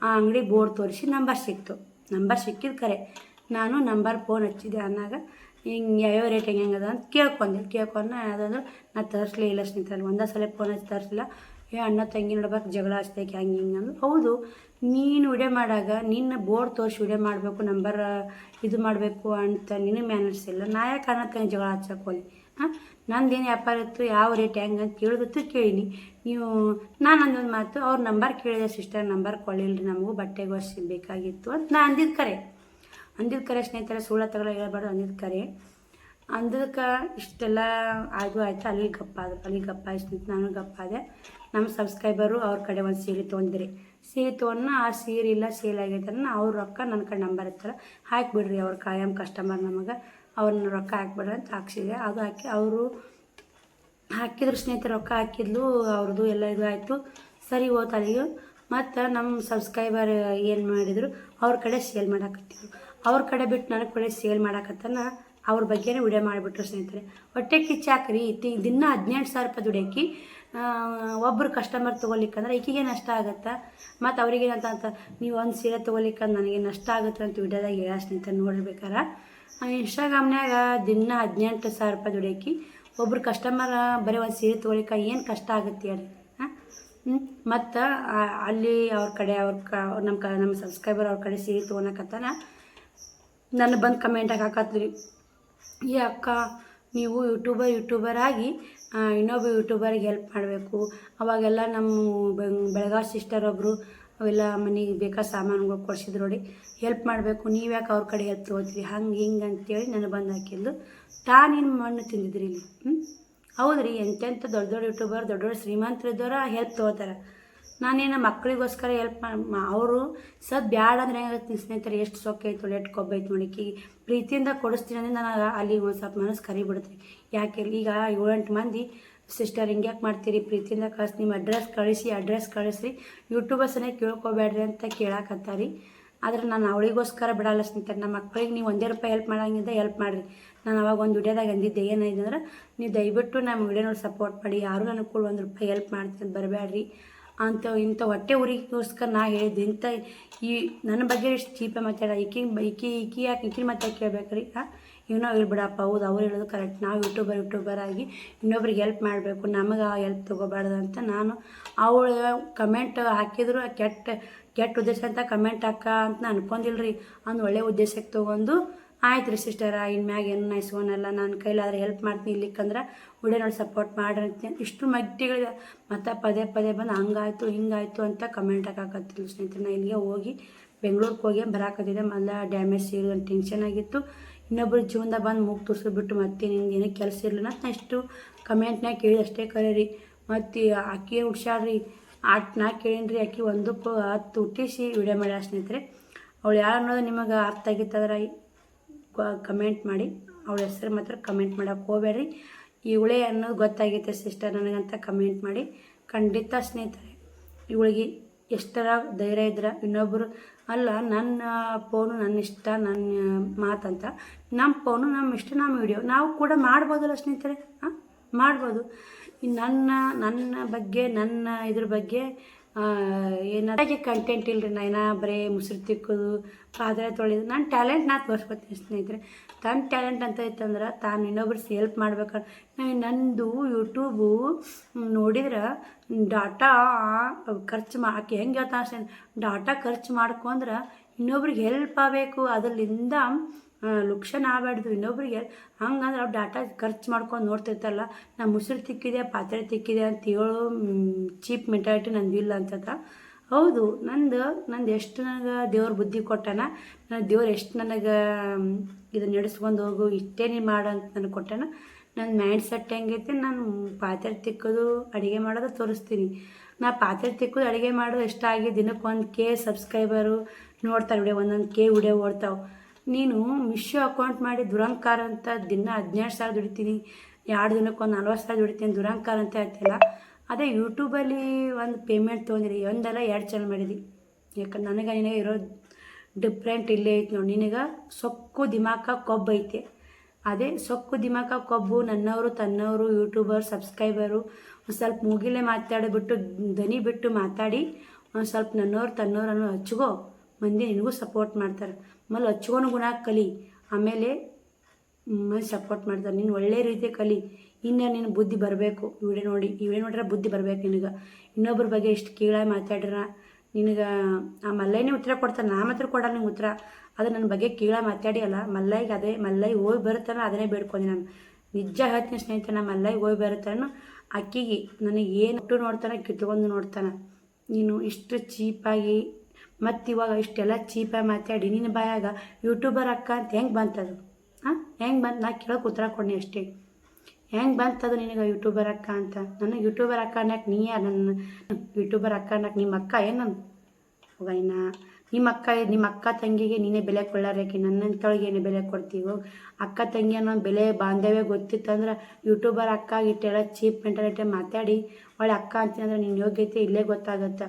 ಆ ಅಂಗಡಿ ಬೋರ್ಡ್ ತೋರಿಸಿ ನಂಬರ್ ಸಿಕ್ತು. ನಂಬರ್ ಸಿಕ್ಕಿದ ಕರೆ ನಾನು ನಂಬರ್ ಫೋನ್ ಹಚ್ಚಿದ್ದೆ ಅನ್ನಾಗ, ಹಿಂಗೆ ಯಾವ್ಯಾವ ರೇಟ್ ಹೆಂಗದ ಅಂತ ಕೇಳ್ಕೊಂಡು ಅದಂದ್ರೆ ನಾ ತರಿಸ್ಲೇ ಇಲ್ಲ ಸ್ನೇಹಿತರೆ. ಒಂದೇ ಸಲ ಫೋನ್ ಹಚ್ಚಿ ತರಿಸಿಲ್ಲ. ಅಣ್ಣ ತಂಗಿ ನೋಡ್ಬೇಕು ಜಗಳ ಹಚ್ತೈಕೆ ಹಂಗೆ ಅಂದ್ರೆ ಹೌದು, ನೀನು ವಿಡಿಯೋ ಮಾಡಾಗ ನಿನ್ನ ಬೋರ್ಡ್ ತೋರಿಸಿ ವಿಡಿಯೋ ಮಾಡಬೇಕು, ನಂಬರ್ ಇದು ಮಾಡಬೇಕು ಅಂತ ನಿನಗೆ ಮ್ಯಾನರ್ಸ್ ಇಲ್ಲ. ನಾ ಯಾಕೆ ಅಣ್ಣ ತಂಗಿ ಜಗಳ ಹಚ್ಚಕ್ಕೆ ಹೋಗಿ? ನಂದೇನು ವ್ಯಾಪಾರ ಇತ್ತು, ಯಾವ ರೇಟ್ ಹೆಂಗೆ ಅಂತ ಕೇಳಿದತ್ತು ಕೇಳೀನಿ. ನಾನು ಅಂದೊಂದು ಮಾತು, ಅವ್ರ ನಂಬರ್ ಕೇಳಿದೆ ಸಿಸ್ಟರ್, ನಂಬರ್ ಕೊಡಲಿಲ್ಲ ನಮಗೂ ಬಟ್ಟೆಗೋಸ್ಕರ ಬೇಕಾಗಿತ್ತು ಅಂತ ನಾ ಅಂದಿದ್ದು ಕರೆ ಸ್ನೇಹಿತರೆ. ಸುಳ್ಳ ತಗೊಳ್ಳ ಹೇಳ್ಬಾರ್ದು, ಅಂದಕ್ಕೆ ಇಷ್ಟೆಲ್ಲ ಆಯಿತು. ಅಲ್ಲಿ ಗಪ್ಪ ಆಯ್ತು. ನಾನು ಗಪ್ಪ ಆದೆ. ನಮ್ಮ ಸಬ್ಸ್ಕ್ರೈಬರು ಅವ್ರ ಕಡೆ ಒಂದು ಸೀರೆ ತೊಗೊಂಡು ಆ ಸೀರೆ ಇಲ್ಲ ಸೇಲ್ ಆಗೈತೆ ಅವ್ರ ರೊಕ್ಕ ನನ್ನ ಕಡೆ ನಂಬರ್ ಇರ್ತಾರೆ, ಹಾಕಿಬಿಡ್ರಿ, ಅವ್ರ ಕಾಯಂ ಕಸ್ಟಮರ್ ನಮಗೆ, ಅವ್ರನ್ನ ರೊಕ್ಕ ಹಾಕ್ಬಿಡ್ರಿ ಅಂತ ಹಾಕ್ಸಿದೆ. ಅದು ಹಾಕಿ ಅವರು ಹಾಕಿದ್ರು ಸ್ನೇಹಿತರೆ, ರೊಕ್ಕ ಹಾಕಿದ್ಲು, ಅವ್ರದ್ದು ಎಲ್ಲ ಇದು ಆಯಿತು, ಸರಿ ಹೋಯ್ತು ಅಲ್ಲಿಗೆ. ಮತ್ತು ನಮ್ಮ ಸಬ್ಸ್ಕ್ರೈಬರ್ ಏನು ಮಾಡಿದರು, ಅವ್ರ ಕಡೆ ಸೇಲ್ ಮಾಡಾಕತ್ತಿದ್ರು. ಅವ್ರ ಕಡೆ ಬಿಟ್ಟು ನನಗೆ ಕಡೆ ಸೇಲ್ ಮಾಡಾಕತ್ತಾನ ಅವ್ರ ಬಗ್ಗೆನೇ ವಿಡಿಯೋ ಮಾಡಿಬಿಟ್ರು ಸ್ನೇಹಿತರೆ. ಹೊಟ್ಟೆ ಕಿಚ್ಚಾಕ್ರಿ ದಿನ 18,000 ದುಡಿಯಾಕಿ ಒಬ್ಬರು ಕಸ್ಟಮರ್ ತೊಗೊಲಿಕ್ಕಂದ್ರೆ ಈಕಿಗೆ ನಷ್ಟ ಆಗುತ್ತಾ? ಮತ್ತು ಅವ್ರಿಗೇನಂತ ನೀವು ಒಂದು ಸೀರೆ ತೊಗೊಲಿಕ್ಕಂದ್ರೆ ನನಗೆ ನಷ್ಟ ಆಗುತ್ತೆ ಅಂತ ವಿಡಿಯೋದಾಗ ಹೇಳ ಸ್ನೇಹಿತರೆ. ನೋಡಿರ್ಬೇಕಾರೆ ಇನ್ಸ್ಟಾಗ್ರಾಮ್ನಾಗ ದಿನ 18,000 ದುಡಿಯಾಕಿ ಒಬ್ರು ಕಸ್ಟಮರ್ ಬರೀ ಒಂದು ಸೀರೆ ತೊಗೊಲಿಕ್ಕೆ ಏನು ಕಷ್ಟ ಆಗುತ್ತೆ ಹೇಳಿ. ಮತ್ತು ಅಲ್ಲಿ ಅವ್ರ ಕಡೆ ನಮ್ಮ ಸಬ್ಸ್ಕ್ರೈಬರ್ ಅವ್ರ ಕಡೆ ಸೀರೆ ತೊಗೊಳಕತ್ತಾನ. ನನ್ನ ಬಂದು ಕಮೆಂಟಾಗಿ ಹಾಕತ್ರಿ, ಈ ಅಕ್ಕ ನೀವು ಯೂಟ್ಯೂಬರ್ ಆಗಿ ಇನ್ನೊಬ್ಬ ಯೂಟ್ಯೂಬರ್ಗೆ ಹೆಲ್ಪ್ ಮಾಡಬೇಕು. ಅವಾಗೆಲ್ಲ ನಮ್ಮ ಬೆಳಗಾವಿ ಸಿಸ್ಟರ್ ಒಬ್ಬರು ಅವೆಲ್ಲ ಮನೆಗೆ ಬೇಕಾದ ಸಾಮಾನುಗಳು ಕೊಡಿಸಿದ್ರು ನೋಡಿ, ಹೆಲ್ಪ್ ಮಾಡಬೇಕು, ನೀವು ಯಾಕೆ ಅವ್ರ ಕಡೆ ಹೆಲ್ಪ್ ತೊಗೋತೀರಿ ಹಂಗೆ ಹಿಂಗೆ ಅಂತೇಳಿ ನನಗೆ ಬಂದು ಹಾಕಿದ್ದು. ನೀನು ಮಣ್ಣು ತಿಂದಿದ್ರಿ ಇಲ್ಲಿ. ಹೌದು ರೀ, ಎಂತೆಂಥ ದೊಡ್ಡ ಯೂಟ್ಯೂಬರ್ ದೊಡ್ಡ ಶ್ರೀಮಂತರಿದ್ದವರ ಹೆಲ್ಪ್ ತೊಗೋತಾರೆ. ನಾನೇನು ಮಕ್ಕಳಿಗೋಸ್ಕರ ಹೆಲ್ಪ್ ಅವರು ಬ್ಯಾಡ ಅಂದ್ರೆ ಹೆಂಗಾಗುತ್ತೆ ಸ್ನೇಹಿತರೆ. ಎಷ್ಟು ಸೊಕ್ಕ ಐತು, ಎಷ್ಟು ಕೊಬ್ಬೈತು ನೋಡಿಕಿ ಪ್ರೀತಿಯಿಂದ ಕೊಡಿಸ್ತೀನಿ ಅಂದರೆ ನಾನು ಅಲ್ಲಿ ಒಂದು ಸ್ವಲ್ಪ ಮನಸ್ಸು ಕರಿಬಿಡ್ತೀರಿ. ಯಾಕೆ ಈಗ 7-8 ಮಂದಿ ಸಿಸ್ಟರ್ ಹಿಂಗ್ಯಾಕೆ ಮಾಡ್ತೀರಿ, ಪ್ರೀತಿಯಿಂದ ಕಳಿಸಿ, ನಿಮ್ಮ ಅಡ್ರೆಸ್ ಕಳಿಸ್ರಿ, ಯೂಟ್ಯೂಬರ್ಸನ್ನೇ ಕೇಳ್ಕೊಬೇಡ್ರಿ ಅಂತ ಕೇಳಾಕತ್ತಾರಿ. ಆದ್ರೆ ನಾನು ಅವಳಿಗೋಸ್ಕರ ಬಿಡಲ್ಲ ಸ್ನೇಹಿತರೆ. ನಮ್ಮ ಮಕ್ಕಳಿಗೆ ನೀವು ₹1 ಹೆಲ್ಪ್ ಮಾಡೋಂಗಿದ್ದ ಹೆಲ್ಪ್ ಮಾಡಿರಿ. ನಾನು ಅವಾಗ ಒಂದು ವಿಡಿಯೋದಾಗ ಅಂದಿದ್ದೆ ಏನಾಯ್ತು ಅಂದ್ರೆ, ನೀವು ದಯವಿಟ್ಟು ನಮ್ಮ ವಿಡಿಯೋ ನೋಡಿ ಸಪೋರ್ಟ್ ಮಾಡಿ, ಯಾರು ನನಗೆ ಕೂಡ ₹1 ಹೆಲ್ಪ್ ಮಾಡ್ತೀನಿ ಅಂತ ಬರಬೇಡ್ರಿ ಅಂತ. ಇಂಥ ಹೊಟ್ಟೆ ಊರಿಗೋಸ್ಕರ ನಾ ಹೇಳಿದ್ದು. ಈ ನನ್ನ ಬಗ್ಗೆ ಎಷ್ಟು ಚೀಪೆ ಮಾತಾಡ ಈಕಿ ಯಾಕೆ ಈಕಿನ ಮಾತಾಡಿ ಕೇಳ್ಬೇಕ್ರಿ? ಏನೋ ಹೇಳ್ಬಿಡಪ್ಪ, ಹೌದು ಅವ್ರು ಹೇಳೋದು ಕರೆಕ್ಟ್. ನಾವು ಯೂಟ್ಯೂಬರ್ ಆಗಿ ಇನ್ನೊಬ್ರಿಗೆ ಹೆಲ್ಪ್ ಮಾಡಬೇಕು, ನಮಗೆ ಆ ಹೆಲ್ಪ್ ತೊಗೋಬಾರ್ದು ಅಂತ ನಾನು ಅವಳು ಕಮೆಂಟ್ ಹಾಕಿದ್ರು. ಕೆಟ್ಟ ಉದ್ದೇಶ ಅಂತ ಕಮೆಂಟ್ ಹಾಕ ಅಂತ ನಾನು ಅನ್ಕೊಂಡಿಲ್ರಿ. ಒಂದು ಒಳ್ಳೆ ಉದ್ದೇಶಕ್ಕೆ ತೊಗೊಂಡು ಆಯ್ತು ರೀ ಸಿಸ್ಟರ, ಇನ್ಮ್ಯಾಗ ಏನು ಇಸ್ಕೊನಲ್ಲ, ನನ್ನ ಕೈಲಾದ್ರೆ ಹೆಲ್ಪ್ ಮಾಡ್ತೀನಿ, ಇಲ್ಲಿಕ್ಕಂದ್ರೆ ವಿಡಿಯೋ ನೋಡಿ ಸಪೋರ್ಟ್ ಮಾಡ್ರಿ ಅಂತ ಇಷ್ಟು ಮಟ್ಟಿಗೆ ಮತ್ತು ಪದೇ ಬಂದು ಹಂಗಾಯ್ತು ಹಿಂಗಾಯ್ತು ಅಂತ ಕಮೆಂಟ್ ಹಾಕತ್ತಿಲ್ಲ ಸ್ನೇಹಿತರೆ. ನಾನು ಇಲ್ಲಿಗೆ ಹೋಗಿ ಬೆಂಗಳೂರಿಗೆ ಹೋಗಿ ಬರಾಕತ್ತಿದ್ದೆ. ಮೊದಲ ಡ್ಯಾಮೇಜ್ ಸೇರಿ ಒಂದು ಟೆನ್ಷನ್ ಆಗಿತ್ತು. ಇನ್ನೊಬ್ಬರು ಜೀವನದಾಗ ಬಂದು ಮೂಗು ತುರ್ಸ್ಬಿಟ್ಟು ಮತ್ತೆ ನಿಮ್ಗೆ ಏನೋ ಕೆಲಸ ಇರಲಿಲ್ಲ ಅಂತ ಇಷ್ಟು ಕಮೆಂಟ್ನಾಗ ಕೇಳಿ ಅಷ್ಟೇ ಕರೀರಿ. ಮತ್ತು ಅಕ್ಕಿ ಹುಡ್ಸಾಡ್ರಿ ನಾ ಕೇಳೀನಿ ಅಕ್ಕಿ 1-10 ಹುಟ್ಟಿಸಿ ವಿಡಿಯೋ ಮಾಡ್ಯಾಳ ಸ್ನೇಹಿತರೆ. ಅವಳು ಯಾರು ಅನ್ನೋದು ನಿಮಗೆ ಅರ್ಥ ಆಗಿತ್ತಂದ್ರೆ ಕಮೆಂಟ್ ಮಾಡಿ. ಅವಳ ಹೆಸರು ಮಾತ್ರ ಕಮೆಂಟ್ ಮಾಡೋಕ್ಕೆ ಹೋಗಬೇಡ್ರಿ. ಇವಳೇ ಅನ್ನೋದು ಗೊತ್ತಾಗೈತೆ ಸಿಸ್ಟರ್ ನನಗಂತ ಕಮೆಂಟ್ ಮಾಡಿ. ಖಂಡಿತ ಸ್ನೇಹಿತರೆ, ಇವಳಿಗೆ ಎಷ್ಟರ ಧೈರ್ಯ ಇದ್ರೆ ಇನ್ನೊಬ್ಬರು ಅಲ್ಲ, ನನ್ನ ಫೋನು ನನ್ನ ಇಷ್ಟ, ನನ್ನ ಮಾತಂತ, ನಮ್ಮ ಫೋನು ನಮ್ಮ ಇಷ್ಟ, ನಮ್ಮ ವಿಡಿಯೋ ನಾವು ಕೂಡ ಮಾಡ್ಬೋದಲ್ಲ ಸ್ನೇಹಿತರೆ. ಮಾಡ್ಬೋದು. ನನ್ನ ಬಗ್ಗೆ, ನನ್ನ ಇದ್ರ ಬಗ್ಗೆ ಏನಾಗೆ ಕಂಟೆಂಟ್ ಇಲ್ಲರಿ. ನಾ ಬರೀ ಮುಸುರು ತಿಕ್ಕೋದು, ಪಾತ್ರೆ ತೊಳೆಯೋದು, ನನ್ನ ಟ್ಯಾಲೆಂಟ್ ನಾ ತೋರಿಸ್ಕೊತೀನಿ ಸ್ನೇಹಿತರೆ. ತನ್ನ ಟ್ಯಾಲೆಂಟ್ ಅಂತ ಇತ್ತಂದ್ರೆ ತಾನು ಇನ್ನೊಬ್ರು ಹೆಲ್ಪ್ ಮಾಡ್ಬೇಕಾದ್ರೆ, ನಂದು ಯೂಟ್ಯೂಬು ನೋಡಿದ್ರೆ ಡಾಟಾ ಖರ್ಚು ಆಕೆ ಹೆಂಗೆ ಹೇಳ್ತಾ ಡಾಟಾ ಖರ್ಚು ಮಾಡ್ಕೊಂಡ್ರೆ ಇನ್ನೊಬ್ರಿಗೆ ಹೆಲ್ಪ್ ಆಗಬೇಕು, ಅದರಿಂದ ಲುಕ್ಷನ್ ಆಗಬಾರ್ದು ಇನ್ನೊಬ್ರಿಗೆ. ಹಂಗಂದ್ರೆ ಅವ್ರು ಡಾಟಾ ಖರ್ಚು ಮಾಡ್ಕೊಂಡು ನೋಡ್ತಿರ್ತಾರಲ್ಲ, ನಾ ಮುಸುರು ತಿಕ್ಕಿದೆ, ಪಾತ್ರೆ ತಿಕ್ಕಿದೆ ಅಂತ ಹೇಳೋ ಚೀಪ್ ಮೆಂಟಾಲಿಟಿ ನಂದು ಇಲ್ಲ ಅಂತದ. ಹೌದು, ನಂದು ಎಷ್ಟು ನನಗೆ ದೇವ್ರ ಬುದ್ಧಿ ಕೊಟ್ಟಾನ, ನನ್ನ ದೇವ್ರು ಎಷ್ಟು ನನಗೆ ಇದನ್ನು ನಡೆಸ್ಕೊಂಡು ಹೋಗು, ಇಷ್ಟೇ ನೀ ಮಾಡು ಅಂತ ನನಗೆ ಕೊಟ್ಟಾನ. ನನ್ನ ಮೈಂಡ್ ಸೆಟ್ ಹೆಂಗೈತೆ, ನಾನು ಪಾತ್ರೆ ತಿಕ್ಕೋದು, ಅಡುಗೆ ಮಾಡೋದು ತೋರಿಸ್ತೀನಿ. ನಾ ಪಾತ್ರೆ ತಿಕ್ಕೋದು, ಅಡುಗೆ ಮಾಡೋದು ಎಷ್ಟಾಗಿ ದಿನಕ್ಕೆ 1K ಸಬ್ಸ್ಕ್ರೈಬರು ನೋಡ್ತಾರೆ ವಿಡಿಯೋ, ಒಂದೊಂದು K ವಿಡಿಯೋ ಓಡ್ತಾವೆ. ನೀನು ಮಿಶೋ ಅಕೌಂಟ್ ಮಾಡಿ ದುರಂಕಾರ ಅಂತ ದಿನ 17,000 ದುಡಿತೀನಿ, 2 ದಿನಕ್ಕೆ ಒಂದು 40,000 ದುಡಿತೀನಿ, ದುರಂಕಾರ ಅಂತ ಹೇಳ್ತಿಲ್ಲ. ಅದೇ ಯೂಟ್ಯೂಬಲ್ಲಿ ಒಂದು ಪೇಮೆಂಟ್ ತೊಗೊಂಡಿರಿ, ಒಂದಲ್ಲ 2 ಚಾನಲ್ ಮಾಡಿದಿ. ಯಾಕಂದ್ರೆ ನನಗೆ ನಿನಗೆ ಇರೋ ಡಿಫ್ರೆಂಟ್ ಇಲ್ಲೇ ಐತೆ ನೋಡಿ. ನಿನಗೆ ಸೊಕ್ಕು ದಿಮಾಕ ಕೊಬ್ಬು ಐತೆ. ಅದೇ ಸೊಕ್ಕು ದಿಮಾಕ ಕೊಬ್ಬು ನನ್ನವರು ತನ್ನವರು ಯೂಟ್ಯೂಬರ್ ಸಬ್ಸ್ಕ್ರೈಬರು ಒಂದು ಸ್ವಲ್ಪ ಮುಗಿಲೇ ಮಾತಾಡಿಬಿಟ್ಟು ದನಿ ಬಿಟ್ಟು ಮಾತಾಡಿ ಒಂದು ಸ್ವಲ್ಪ ನನ್ನವ್ರು ತನ್ನವ್ರನ್ನು ಹಚ್ಕೋ, ಮಂದಿ ನಿನಗೂ ಸಪೋರ್ಟ್ ಮಾಡ್ತಾರೆ. ಆಮೇಲೆ ಹಚ್ಕೊಂಡು ಗುಣ ಕಲಿ, ಆಮೇಲೆ ಮಂದಿ ಸಪೋರ್ಟ್ ಮಾಡ್ತಾರೆ. ನೀನು ಒಳ್ಳೆ ರೀತಿ ಕಲಿ. ಇನ್ನು ನಿನ್ನ ಬುದ್ಧಿ ಬರಬೇಕು. ವಿಡಿಯೋ ನೋಡ್ರೆ ಬುದ್ಧಿ ಬರ್ಬೇಕು ನಿನಗೆ. ಇನ್ನೊಬ್ರ ಬಗ್ಗೆ ಎಷ್ಟು ಕೀಳಾಗಿ ಮಾತಾಡ್ರ ನಿನಗೆ ಆ ಮಲ್ಲಯ್ಯನೇ ಉತ್ತರ ಕೊಡ್ತಾನೆ, ನಾ ಮಾತ್ರ ಕೊಡಲ್ಲ ನಿಂಗೆ ಉತ್ತರ. ಅದು ನನ್ನ ಬಗ್ಗೆ ಕೀಳಾಗಿ ಮಾತಾಡಿ ಅಲ್ಲ, ಮಲ್ಲಯ್ಯ ಹೋಗಿ ಬರುತ್ತಾನೆ, ಅದನ್ನೇ ಬೇಡ್ಕೊಂಡೆ ನಾನು. ನಿಜ ಹೇಳ್ತೀನಿ ಸ್ನೇಹಿತರೆ, ನಾ ಮಲ್ಲಯ್ಯ ಹೋಗಿ ಬರುತ್ತಾನು, ಅಕ್ಕಿಗೆ ನನಗೆ ಏನು ಇಟ್ಟು ನೋಡ್ತಾನೆ, ಕಿತ್ಕೊಂಡು ನೋಡ್ತಾನೆ. ನೀನು ಇಷ್ಟು ಚೀಪಾಗಿ ಮತ್ತು ಇವಾಗ ಇಷ್ಟೆಲ್ಲ ಚೀಪಾಗಿ ಮಾತಾಡಿ ನಿನ್ನ ಬಾಯಾಗ ಯೂಟ್ಯೂಬರ್ ಅಕ್ಕ ಅಂತ ಹೆಂಗೆ ಬಂತದು? ಹೆಂಗೆ ಬಂತು? ನಾ ಕೇಳೋಕೆ ಉತ್ತರ ಕೊಡ್ನಿ ಅಷ್ಟೇ. ಹೆಂಗೆ ಬಂತದು ನಿನಗೆ ಯೂಟ್ಯೂಬರ್ ಅಕ್ಕ ಅಂತ? ನನಗೆ ಯೂಟ್ಯೂಬರ್ ಅಕ್ಕ ಅನ್ನಕ್ಕೆ ನೀ ಯಾರು? ನನ್ನ ಯೂಟ್ಯೂಬರ್ ಅಕ್ಕ ಅನ್ನಕ್ಕೆ ನಿಮ್ಮ ಅಕ್ಕ ಏನು? ನನ್ನ ಹೋಗಯ್ಯನ ನಿಮ್ಮ ಅಕ್ಕ ತಂಗಿಗೆ ನೀನೇ ಬೆಲೆ ಕೊಳ್ಳಾರೇಕೆ, ನನ್ನಂತೊಳಗೆ ಏನು ಬೆಲೆ ಕೊಡ್ತೀವೋ? ಅಕ್ಕ ತಂಗಿ ಅನ್ನೋ ಬೆಲೆ ಬಾಂಧವ್ಯ ಗೊತ್ತಿತ್ತಂದ್ರೆ ಯೂಟ್ಯೂಬರ್ ಅಕ್ಕ ಇಟ್ಟೆಲ್ಲ ಚೀಪ್ ಮೆಂಟಾಲಿಟಿ ಮಾತಾಡಿ ಒಳ್ಳೆ ಅಕ್ಕ ಅಂತೀನಿ ಅಂದ್ರೆ ನಿನ್ನ ಯೋಗ್ಯತೆ ಇಲ್ಲೇ ಗೊತ್ತಾಗುತ್ತೆ.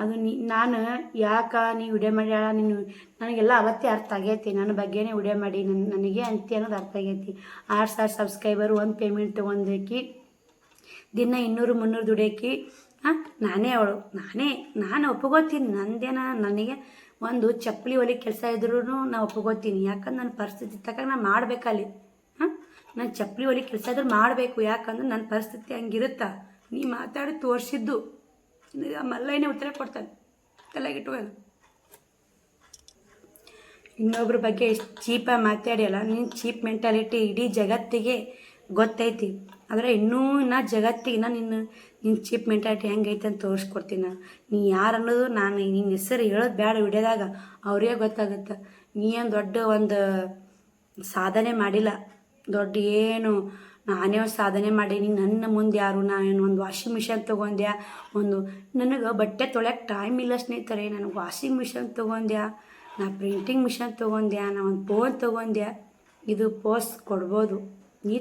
ಅದು ನಾನು ಯಾಕೆ ನೀ ವಿಡಿಯೋ ಮಾಡಿ ನೀನು ನನಗೆಲ್ಲ ಅವತ್ತೇ ಅರ್ಥ ಆಗೈತಿ. ನನ್ನ ಬಗ್ಗೆನೇ ವಿಡಿಯೋ ಮಾಡಿ ನನಗೆ ಅಂತಿ ಅನ್ನೋದು ಅರ್ಥ ಆಗೈತಿ. 6,000 ಸಬ್ಸ್ಕ್ರೈಬರು, ಒಂದು ಪೇಮೆಂಟ್ ತೊಗೊಂಡೇಕಿ, ದಿನ 200-300 ದುಡಿಯೋಕಿ. ನಾನೇ ಅವಳು, ನಾನು ಒಪ್ಪಿಗೋತೀನಿ. ನಂದೇನ ನನಗೆ ಒಂದು ಚಪ್ಪಲಿ ಹೊಲಿ ಕೆಲಸ ಇದ್ರೂ ನಾನು ಒಪ್ಪಿಗೋತೀನಿ. ಯಾಕಂದ್ರೆ ನನ್ನ ಪರಿಸ್ಥಿತಿ ತಕ್ಕ ನಾನು ಮಾಡಬೇಕಲ್ಲಿ. ನಾನು ಚಪ್ಪಲಿ ಹೊಲಿ ಕೆಲಸ ಇದ್ರೂ ಮಾಡಬೇಕು. ಯಾಕಂದ್ರೆ ನನ್ನ ಪರಿಸ್ಥಿತಿ ಹಂಗಿರುತ್ತಾ. ನೀ ಮಾತಾಡಿ ತೋರಿಸಿದ್ದು ಮಲ್ಲಯ್ಯನೇ ಉತ್ತರ ಕೊಡ್ತಾನೆ, ತಲೆಗಿಟ್ಟುಕೊಂಡು. ಇನ್ನೊಬ್ರ ಬಗ್ಗೆ ಎಷ್ಟು ಚೀಪಾಗಿ ಮಾತಾಡಿಯಲ್ಲ, ನೀನು ಚೀಪ್ ಮೆಂಟಾಲಿಟಿ ಇಡೀ ಜಗತ್ತಿಗೆ ಗೊತ್ತೈತಿ. ಆದರೆ ಇನ್ನೂ ಜಗತ್ತಿಗೆ ನಿನ್ನ ಚೀಪ್ ಮೆಂಟಾಲಿಟಿ ಹೆಂಗೈತೆ ಅಂತ ತೋರಿಸ್ಕೊಡ್ತೀನಿ ನಾನು. ನೀ ಯಾರು ಅನ್ನೋದು ನಾನು ನಿನ್ನ ಹೆಸರು ಹೇಳೋದು ಬೇಡ ವಿಡಿಯೋದಾಗ, ಅವ್ರಿಗೆ ಗೊತ್ತಾಗುತ್ತೆ. ನೀ ಏನು ದೊಡ್ಡ ಒಂದು ಸಾಧನೆ ಮಾಡಿಲ್ಲ, ದೊಡ್ಡ ಏನು ನಾನೇ ಒಂದು ಸಾಧನೆ ಮಾಡೀನಿ. ನನ್ನ ಮುಂದೆ ಯಾರು? ನಾನೇನು ಒಂದು ವಾಷಿಂಗ್ ಮಿಷನ್ ತೊಗೊಂಡ್ಯಾ? ನನಗೆ ಬಟ್ಟೆ ತೊಳ್ಯಕ್ಕೆ ಟೈಮ್ ಇಲ್ಲ ಸ್ನೇಹಿತರೆ. ನನಗೆ ವಾಷಿಂಗ್ ಮಿಷನ್ ತೊಗೊಂಡ್ಯಾ, ನಾ ಪ್ರಿಂಟಿಂಗ್ ಮಿಷನ್ ತೊಗೊಂಡ್ಯಾ, ನಾ ಒಂದು ಫೋನ್ ತೊಗೊಂಡ್ಯಾ. ಇದು ಪೋಸ್ಟ್ ಕೊಡ್ಬೋದು, ನೀ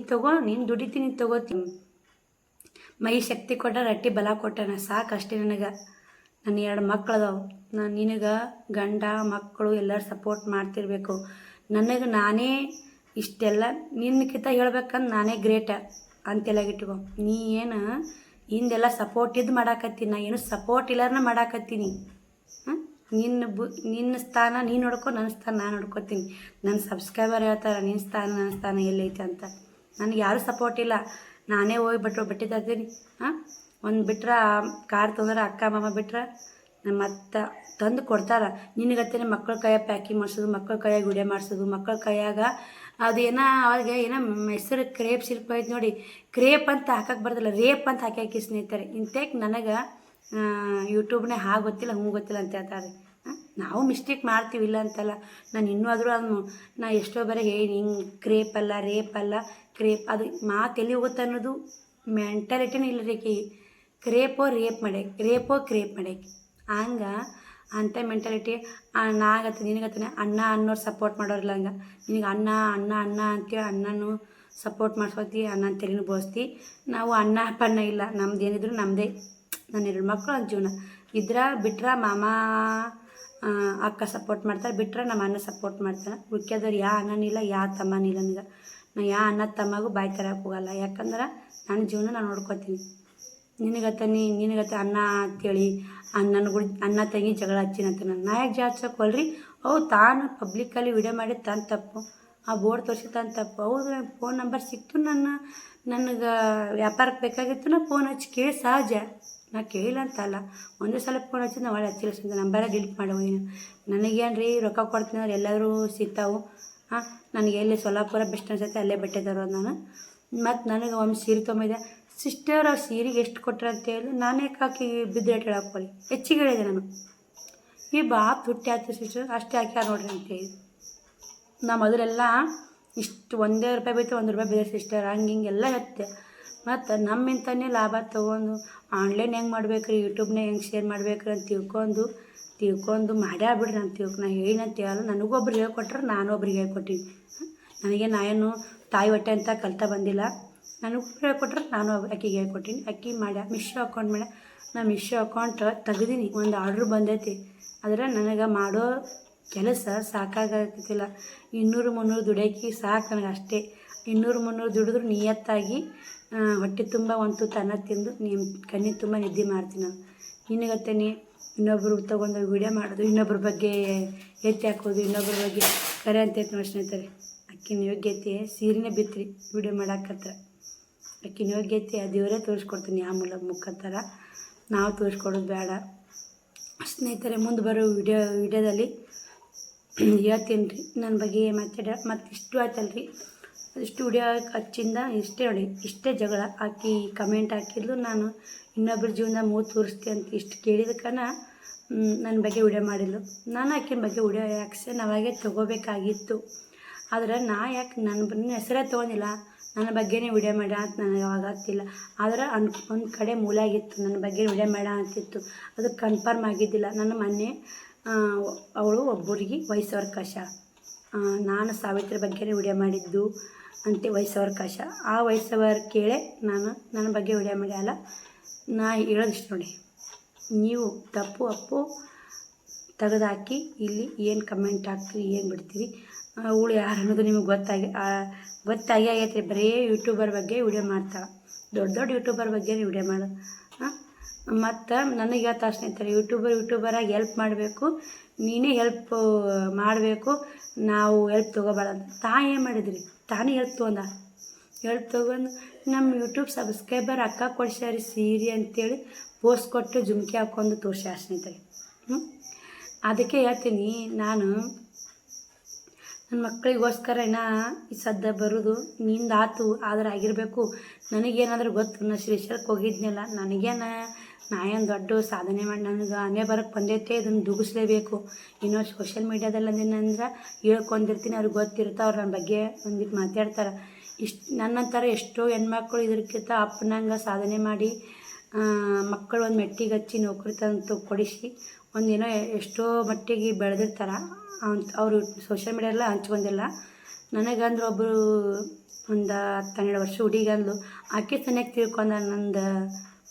ನೀನು ದುಡಿತೀನಿ, ನೀನು ತೊಗೋತೀನಿ. ಮೈ ಶಕ್ತಿ ಕೊಟ್ಟ ರಟ್ಟಿ ಬಲ ಕೊಟ್ಟಾನ, ಸಾಕಷ್ಟೇ ನನಗೆ. ನನ್ನ 2 ಮಕ್ಕಳದಾವು. ನಾನು ನಿನಗೆ ಗಂಡ ಮಕ್ಕಳು ಎಲ್ಲರೂ ಸಪೋರ್ಟ್ ಮಾಡ್ತಿರ್ಬೇಕು. ನನಗೆ ನಾನೇ ಇಷ್ಟೆಲ್ಲ ನಿನ್ನಕ್ಕಿಂತ ಹೇಳ್ಬೇಕಂದ್ರೆ ನಾನೇ ಗ್ರೇಟ ಅಂತೆಲ್ಲಾಗಿಟ್ಕೊ. ನೀ ಏನು ಹಿಂದೆಲ್ಲ ಸಪೋರ್ಟ್ ಇದು ಮಾಡಾಕತ್ತೀನಿ, ನಾ ಏನು ಸಪೋರ್ಟ್ ಇಲ್ಲಾರನ್ನ ಮಾಡಾಕತ್ತೀನಿ. ನಿನ್ನ ಸ್ಥಾನ ನೀನು ನೋಡ್ಕೊ, ನನ್ನ ಸ್ಥಾನ ನಾನು ನೋಡ್ಕೊತೀನಿ. ನನ್ನ ಸಬ್ಸ್ಕ್ರೈಬರ್ ಹೇಳ್ತಾರೆ ನಿನ್ನ ಸ್ಥಾನ ನನ್ನ ಸ್ಥಾನ ಎಲ್ಲೈತೆ ಅಂತ. ನನಗೆ ಯಾರೂ ಸಪೋರ್ಟ್ ಇಲ್ಲ, ನಾನೇ ಹೋಗಿ ಬಟ್ಟೆ ತರ್ತೀನಿ. ಒಂದು ಬಿಟ್ರೆ ಕಾರ್ ತೊಂದ್ರೆ ಅಕ್ಕ ಮಾಮ ಬಿಟ್ರೆ ಮತ್ತು ತಂದು ಕೊಡ್ತಾರೆ. ನಿನಗತ್ತೇನೆ ಮಕ್ಕಳ ಕೈಯಾಗ ಪ್ಯಾಕಿಂಗ್ ಮಾಡಿಸೋದು, ಮಕ್ಕಳ ಕೈಯಾಗ ವಿಡಿಯೋ ಮಾಡಿಸೋದು, ಮಕ್ಕಳ ಕೈಯಾಗ ಅದು ಅವ್ರಿಗೆ ಹೆಸರು ಕ್ರೇಪ್ ಶಿಲ್ಪ ಐತೆ ನೋಡಿ. ಕ್ರೇಪ್ ಅಂತ ಹಾಕಕ್ಕೆ ಬರೋದಿಲ್ಲ, ರೇಪ್ ಅಂತ ಹಾಕಿ ಸ್ನೇಹಿತರೆ. ಇಂತೇಕ್ ನನಗೆ ಯೂಟ್ಯೂಬ್ನೇ ಗೊತ್ತಿಲ್ಲ ಗೊತ್ತಿಲ್ಲ ಅಂತ ಹೇಳ್ತಾರೆ. ನಾವು ಮಿಸ್ಟೇಕ್ ಮಾಡ್ತೀವಿ, ಇಲ್ಲ ಅಂತಲ್ಲ. ನಾನು ಇನ್ನೂ ಆದರೂ ನಾ ಎಷ್ಟೋ ಬರೀ ಹೇಳಿ ಹಿಂಗೆ ಕ್ರೇಪ್ ಅಲ್ಲ, ರೇಪ್ ಅಲ್ಲ, ಕ್ರೇಪ್ ಅದು ಮಾತು ಎಲ್ಲಿ ಹೋಗುತ್ತೆ ಅನ್ನೋದು ಮೆಂಟಾಲಿಟಿನೇ ಇಲ್ಲ ರೀ. ಕ್ರೇಪೋ ರೇಪ್ ಮಾಡ್ಯಾಕೆ, ರೇಪೋ ಕ್ರೇಪ್ ಮಾಡ್ಯಾಕೆ. ಹಂಗೆ ಅಂಥ ಮೆಂಟಾಲಿಟಿ ನಾಗತ್ತೆ ನಿನಗತ್ತೆ ಅಣ್ಣ ಅನ್ನೋರು ಸಪೋರ್ಟ್ ಮಾಡೋರಿಲ್ಲ ಹಂಗೆ ನಿನಗೆ ಅಣ್ಣ ಅಣ್ಣ ಅಣ್ಣ ಅಂತೇಳಿ ಅಣ್ಣನೂ ಸಪೋರ್ಟ್ ಮಾಡ್ಸೋತಿ ಅಣ್ಣ ಅಂತೇಳಿನೂ ಬೋಸ್ತಿ ನಾವು ಅಣ್ಣ ಪಣ್ಣ ಇಲ್ಲ ನಮ್ದು ಏನಿದ್ರು ನಮ್ಮದೇ ನನ್ನ 2 ಮಕ್ಕಳು ಒಂದು ಜೀವನ ಬಿಟ್ರೆ ಮಾಮ ಅಕ್ಕ ಸಪೋರ್ಟ್ ಮಾಡ್ತಾರೆ ಬಿಟ್ರೆ ನಮ್ಮ ಅಣ್ಣ ಸಪೋರ್ಟ್ ಮಾಡ್ತಾನೆ ಉಳ್ಕ್ಯದವ್ರು ಯಾ ಅಣ್ಣನಿಲ್ಲ ಯಾ ತಮ್ಮನಿಲ್ಲ ನನಗೆ ನಾ ಯಾ ಅಣ್ಣ ತಮ್ಮಗೂ ಬಾಯಿ ತರಕ್ಕೆ ಹೋಗಲ್ಲ ಯಾಕಂದ್ರೆ ನನ್ನ ಜೀವನ ನಾನು ನೋಡ್ಕೊತೀನಿ ನಿನಗತ್ತೆ ಅಣ್ಣ ಅಂತೇಳಿ ಅಣ್ಣ ತಂಗಿ ಜಗಳ ಹಚ್ಚಿನಂತ ನಾ ಯಾಕೆ ಜಗಳ ಹಚ್ಚೋಕೊಲ್ರಿ ತಾನು ಪಬ್ಲಿಕ್ಕಲ್ಲಿ ವಿಡಿಯೋ ಮಾಡಿ ತಾನು ತಪ್ಪು ಆ ಬೋರ್ಡ್ ತೋರಿಸಿ ತಾನು ತಪ್ಪು ಹೌದು ಫೋನ್ ನಂಬರ್ ಸಿಕ್ತು ನನಗೆ ವ್ಯಾಪಾರಕ್ಕೆ ಬೇಕಾಗಿತ್ತು ನಾ ಫೋನ್ ಹಚ್ಚಿ ಕೇಳಿ ಸಹಜ ನಾ ಕೇಳಿಲ್ಲ ಅಂತಲ್ಲ ಒಂದೇ ಸಲ ಫೋನ್ ಹಚ್ಚಿದ್ದು ನಾವು ಒಳ್ಳೆ ಹಚ್ಚಿಲ್ಲ ನಂಬರ ಡಿಲೀಟ್ ಮಾಡಿ ಹೋಗಿನಿ ನನಗೇನು ರೀ ರೊಕ್ಕ ಕೊಡ್ತೀನಿ ಅವ್ರು ಎಲ್ಲರೂ ಸಿಗ್ತಾವೆ ನನಗೆ ಎಲ್ಲಿ ಸೊಲ್ಲಾಪುರ ಬೆಸ್ಟ್ ಅನ್ಸುತ್ತೆ ಅಲ್ಲೇ ಬಟ್ಟೆ ತರೋದು ನಾನು ಮತ್ತು ನನಗೆ ಒಂದು ಸೀರೆ ತೊಗೊಂಬಿದ್ದೆ ಸಿಸ್ಟರ್ ಅವ್ರು ಸೀರೆಗೆ ಎಷ್ಟು ಕೊಟ್ಟರು ಅಂತ ಹೇಳಿ ನಾನೇ ಹಾಕಿ ಬಿದ್ದು ರೇಟ್ ಹೇಳೋಕ್ಕೋಲಿ ಹೆಚ್ಚಿಗೆ ಹೇಳಿದೆ ನಾನು ಈ ತುಟ್ಟಿ ಆಯ್ತು ಸಿಸ್ಟರ್ ಅಷ್ಟೇ ಹಾಕ್ಯಾರ ನೋಡ್ರಿ ಅಂತೇಳಿ ನಾ ಮೊದಲೆಲ್ಲ ಇಷ್ಟು ₹1 ಬೇಕು ₹1 ಬೇರೆ ಸಿಸ್ಟರ್ ಹಿಂಗೆಲ್ಲ ಹತ್ತೆ ಮತ್ತು ನಮ್ಮಿಂತನೇ ಲಾಭ ತೊಗೊಂಡು ಆನ್ಲೈನ್ ಹೆಂಗೆ ಮಾಡ್ಬೇಕ್ರಿ ಯೂಟ್ಯೂಬ್ನಾಗ ಹೆಂಗೆ ಶೇರ್ ಮಾಡ್ಬೇಕ್ರಿ ಅಂತ ತಿಳ್ಕೊಂಡು ಮಾಡ್ಯಾಬಿಡ್ರಿ ನಾನು ನಾ ಹೇಳಿನಂತ ಹೇಳಲ್ಲ ನನಗೂ ಒಬ್ರು ಹೇಳ್ಕೊಟ್ರೆ ನಾನು ಒಬ್ರಿಗೆ ಹೇಳ್ಕೊಟ್ಟಿನಿ ನನಗೆ ನಾಯೇನು ತಾಯಿ ಹೊಟ್ಟೆ ಅಂತ ಕಲ್ತಾ ಬಂದಿಲ್ಲ ನನಗೂ ಹೇಳ್ಕೊಟ್ರೆ ನಾನು ಆಕಿಗೆ ಹೇಳ್ಕೊಟ್ಟಿನಿ ಆಕಿ ಮಿಶೋ ಅಕೌಂಟ್ ಮಾಡ್ಯ ನಾ ಮಿಶೋ ಅಕೌಂಟ್ ತೆಗ್ದೀನಿ ಒಂದು ಆರ್ಡ್ರ್ ಬಂದೈತಿ ಆದರೆ ನನಗೆ ಮಾಡೋ ಕೆಲಸ ಸಾಕಾಗತ್ತಿಲ್ಲ 200-300 ದುಡಿಯೋಕೆ ಸಾಕು ನನಗೆ ಅಷ್ಟೇ 200-300 ದುಡಿದ್ರು ನಿಯತ್ತಾಗಿ ಹೊಟ್ಟೆ ತುಂಬ ಒಂದು ತುತ್ತು ಅನ್ನ ತಿಂದು ಕಣ್ಣಿಗೆ ತುಂಬ ನಿದ್ದೆ ಮಾಡ್ತೀನಿ ನಾನು ನಿನಗತ್ತೇನೆ ಇನ್ನೊಬ್ಬರು ತೊಗೊಂಡು ವೀಡಿಯೋ ಮಾಡೋದು ಇನ್ನೊಬ್ಬರ ಬಗ್ಗೆ ಎತ್ತಿ ಹಾಕೋದು ಇನ್ನೊಬ್ಬರ ಬಗ್ಗೆ ಕರೆ ಅಂತ ನೋಡಿ ಸ್ನೇಹಿತರೆ ಅಕ್ಕಿನ ಯೋಗ್ಯತೆ ಸೀರೆನೇ ಬಿತ್ತರಿ ವೀಡಿಯೋ ಮಾಡಾಕತ್ರ ಅಕ್ಕಿನ ಯೋಗ್ಯತೆ ದೇವರೇ ತೋರಿಸ್ಕೊಡ್ತೀನಿ ಆ ಮುಖಾಂತರ ನಾವು ತೋರಿಸ್ಕೊಡೋದು ಬೇಡ ಸ್ನೇಹಿತರೆ ಮುಂದೆ ಬರೋ ವಿಡಿಯೋದಲ್ಲಿ ಹೇಳ್ತೀನಿ ರೀ ನನ್ನ ಬಗ್ಗೆ ಮತ್ತು ಇಷ್ಟು ಆಯ್ತಲ್ಲ ರೀ ಇಷ್ಟು ವಿಡಿಯೋ ಹಚ್ಚಿಂದ ಇಷ್ಟೇ ನೋಡಿ ಇಷ್ಟೇ ಜಗಳ ಹಾಕಿ ಕಮೆಂಟ್ ಹಾಕಿದ್ಲು ನಾನು ಇನ್ನೊಬ್ಬರ ಜೀವನ ಮೂರು ತೋರಿಸ್ತೆ ಅಂತ ಇಷ್ಟು ಕೇಳಿದಕ್ಕೆ ನನ್ನ ಬಗ್ಗೆ ವಿಡಿಯೋ ಮಾಡಿದ್ಲು ನಾನು ಆಕಿನ ಬಗ್ಗೆ ವಿಡಿಯೋ ಆ್ಯಕ್ಷನ್ ಅವಾಗೆ ತೊಗೋಬೇಕಾಗಿತ್ತು ಆದರೆ ನಾ ಯಾಕೆ ನನ್ನ ಹೆಸರೇ ತೊಗೊಂಡಿಲ್ಲ ನನ್ನ ಬಗ್ಗೆನೇ ವಿಡಿಯೋ ಮಾಡ ಅಂತ ನನಗೆ ಅವಾಗ ಆಗ್ತಿಲ್ಲ ಆದರೆ ಒಂದು ಕಡೆ ಮೂಲಾಗಿತ್ತು ನನ್ನ ಬಗ್ಗೆ ವಿಡಿಯೋ ಮಾಡ ಅಂತಿತ್ತು ಅದು ಕನ್ಫರ್ಮ್ ಆಗಿದ್ದಿಲ್ಲ ನನ್ನ ಮೊನ್ನೆ ಅವಳು ಒಬ್ಬರಿಗೆ ವಯಸ್ಸಾವಕಾಶ ನಾನು ಸಾವಿತ್ರಿ ಬಗ್ಗೆನೇ ವಿಡಿಯೋ ಮಾಡಿದ್ದು ಅಂತೆ ವಯಸ್ಸಾವಕಾಶ ಆ ವಯಸ್ಸವರ್ ಕೇಳೇ ನಾನು ನನ್ನ ಬಗ್ಗೆ ವಿಡಿಯೋ ಮಾಡ್ಯಾಲ ನಾ ಹೇಳೋದಿಷ್ಟು ನೋಡಿ ನೀವು ತಪ್ಪು ಅಪ್ಪು ತೆಗೆದಾಕಿ ಇಲ್ಲಿ ಏನು ಕಮೆಂಟ್ ಹಾಕ್ತೀರಿ ಏನು ಬಿಡ್ತೀರಿ ಅವಳು ಯಾರು ಅನ್ನೋದು ನಿಮಗೆ ಗೊತ್ತಾಗಿ ಆಗೈತೆ ರೀ ಬರೀ ಯೂಟ್ಯೂಬರ್ ಬಗ್ಗೆ ವಿಡಿಯೋ ಮಾಡ್ತಾಳೆ ದೊಡ್ಡ ಯೂಟ್ಯೂಬರ್ ಬಗ್ಗೆ ವಿಡಿಯೋ ಮಾಡು ಮತ್ತು ನನಗೆ ಹೇಳ್ತಾ ಸ್ನೇಹಿತರೆ ಯೂಟ್ಯೂಬರಾಗಿ ಹೆಲ್ಪ್ ಮಾಡಬೇಕು ನೀನೇ ಹೆಲ್ಪ್ ಮಾಡಬೇಕು ನಾವು ಹೆಲ್ಪ್ ತೊಗೋಬಾರ್ದು ಏನು ಮಾಡಿದ್ರಿ ತಾನೇ ಹೆಲ್ಪ್ ತೊಗೊಂಡು ನಮ್ಮ ಯೂಟ್ಯೂಬ್ ಸಬ್ಸ್ಕ್ರೈಬರ್ ಅಕ್ಕ ಕೊಡ್ಸ್ಯಾರಿ ಸೀರೆ ಅಂತೇಳಿ ಪೋಸ್ಟ್ ಕೊಟ್ಟು ಜುಮ್ಕಿ ಹಾಕ್ಕೊಂಡು ತೋರ್ಸ್ಯಾರ ಸ್ನೇಹಿತರೆ ಅದಕ್ಕೆ ಹೇಳ್ತೀನಿ ನಾನು ನನ್ನ ಮಕ್ಕಳಿಗೋಸ್ಕರ ಈ ಸದ್ದ ಬರೋದು ನಿಂದಾತು ಆದ್ರೆ ಆಗಿರಬೇಕು ನನಗೇನಾದರೂ ಗೊತ್ತು ನಾ ಶ್ರೀಶೈಲಕ್ಕೆ ಹೋಗಿದ್ನಲ್ಲ ನಾ ಏನು ದೊಡ್ಡ ಸಾಧನೆ ಮಾಡಿ ನನಗೆ ಅನೇ ಬರೋಕ್ಕೆ ಬಂದೈತೆ ಇದನ್ನು ದುಗಿಸ್ಲೇಬೇಕು ಇನ್ನೂ ಸೋಷಿಯಲ್ ಮೀಡ್ಯಾದಲ್ಲಂದ್ರೆ ಹೇಳ್ಕೊಂಡಿರ್ತೀನಿ ಅವ್ರಿಗೆ ಗೊತ್ತಿರುತ್ತೆ ಅವ್ರು ನನ್ನ ಬಗ್ಗೆ ಒಂದಿಟ್ಟು ಮಾತಾಡ್ತಾರೆ ನನ್ನಂತರ ಎಷ್ಟೋ ಹೆಣ್ಮಕ್ಳು ಇದಕ್ಕಿಂತ ಅಪ್ಪನಂಗೆ ಸಾಧನೆ ಮಾಡಿ ಮಕ್ಕಳು ಒಂದು ಮೆಟ್ಟಿಗೆ ಹಚ್ಚಿ ನೌಕರಿ ತಂದು ಕೊಡಿಸಿ ಒಂದೇನೋ ಎಷ್ಟೋ ಮಟ್ಟಿಗೆ ಬೆಳೆದಿರ್ತಾರೆ ಅವರು ಸೋಷಿಯಲ್ ಮೀಡಿಯೆಲ್ಲ ಹಂಚ್ಕೊಂಡಿಲ್ಲ ನನಗಂದ್ರೆ ಒಬ್ಬರು ಒಂದು 10-12 ವರ್ಷ ಹುಡುಗಂದು ಆಕೆ ಸನಿಯಾಗಿ ತಿಳ್ಕೊಂಡ ನಂದು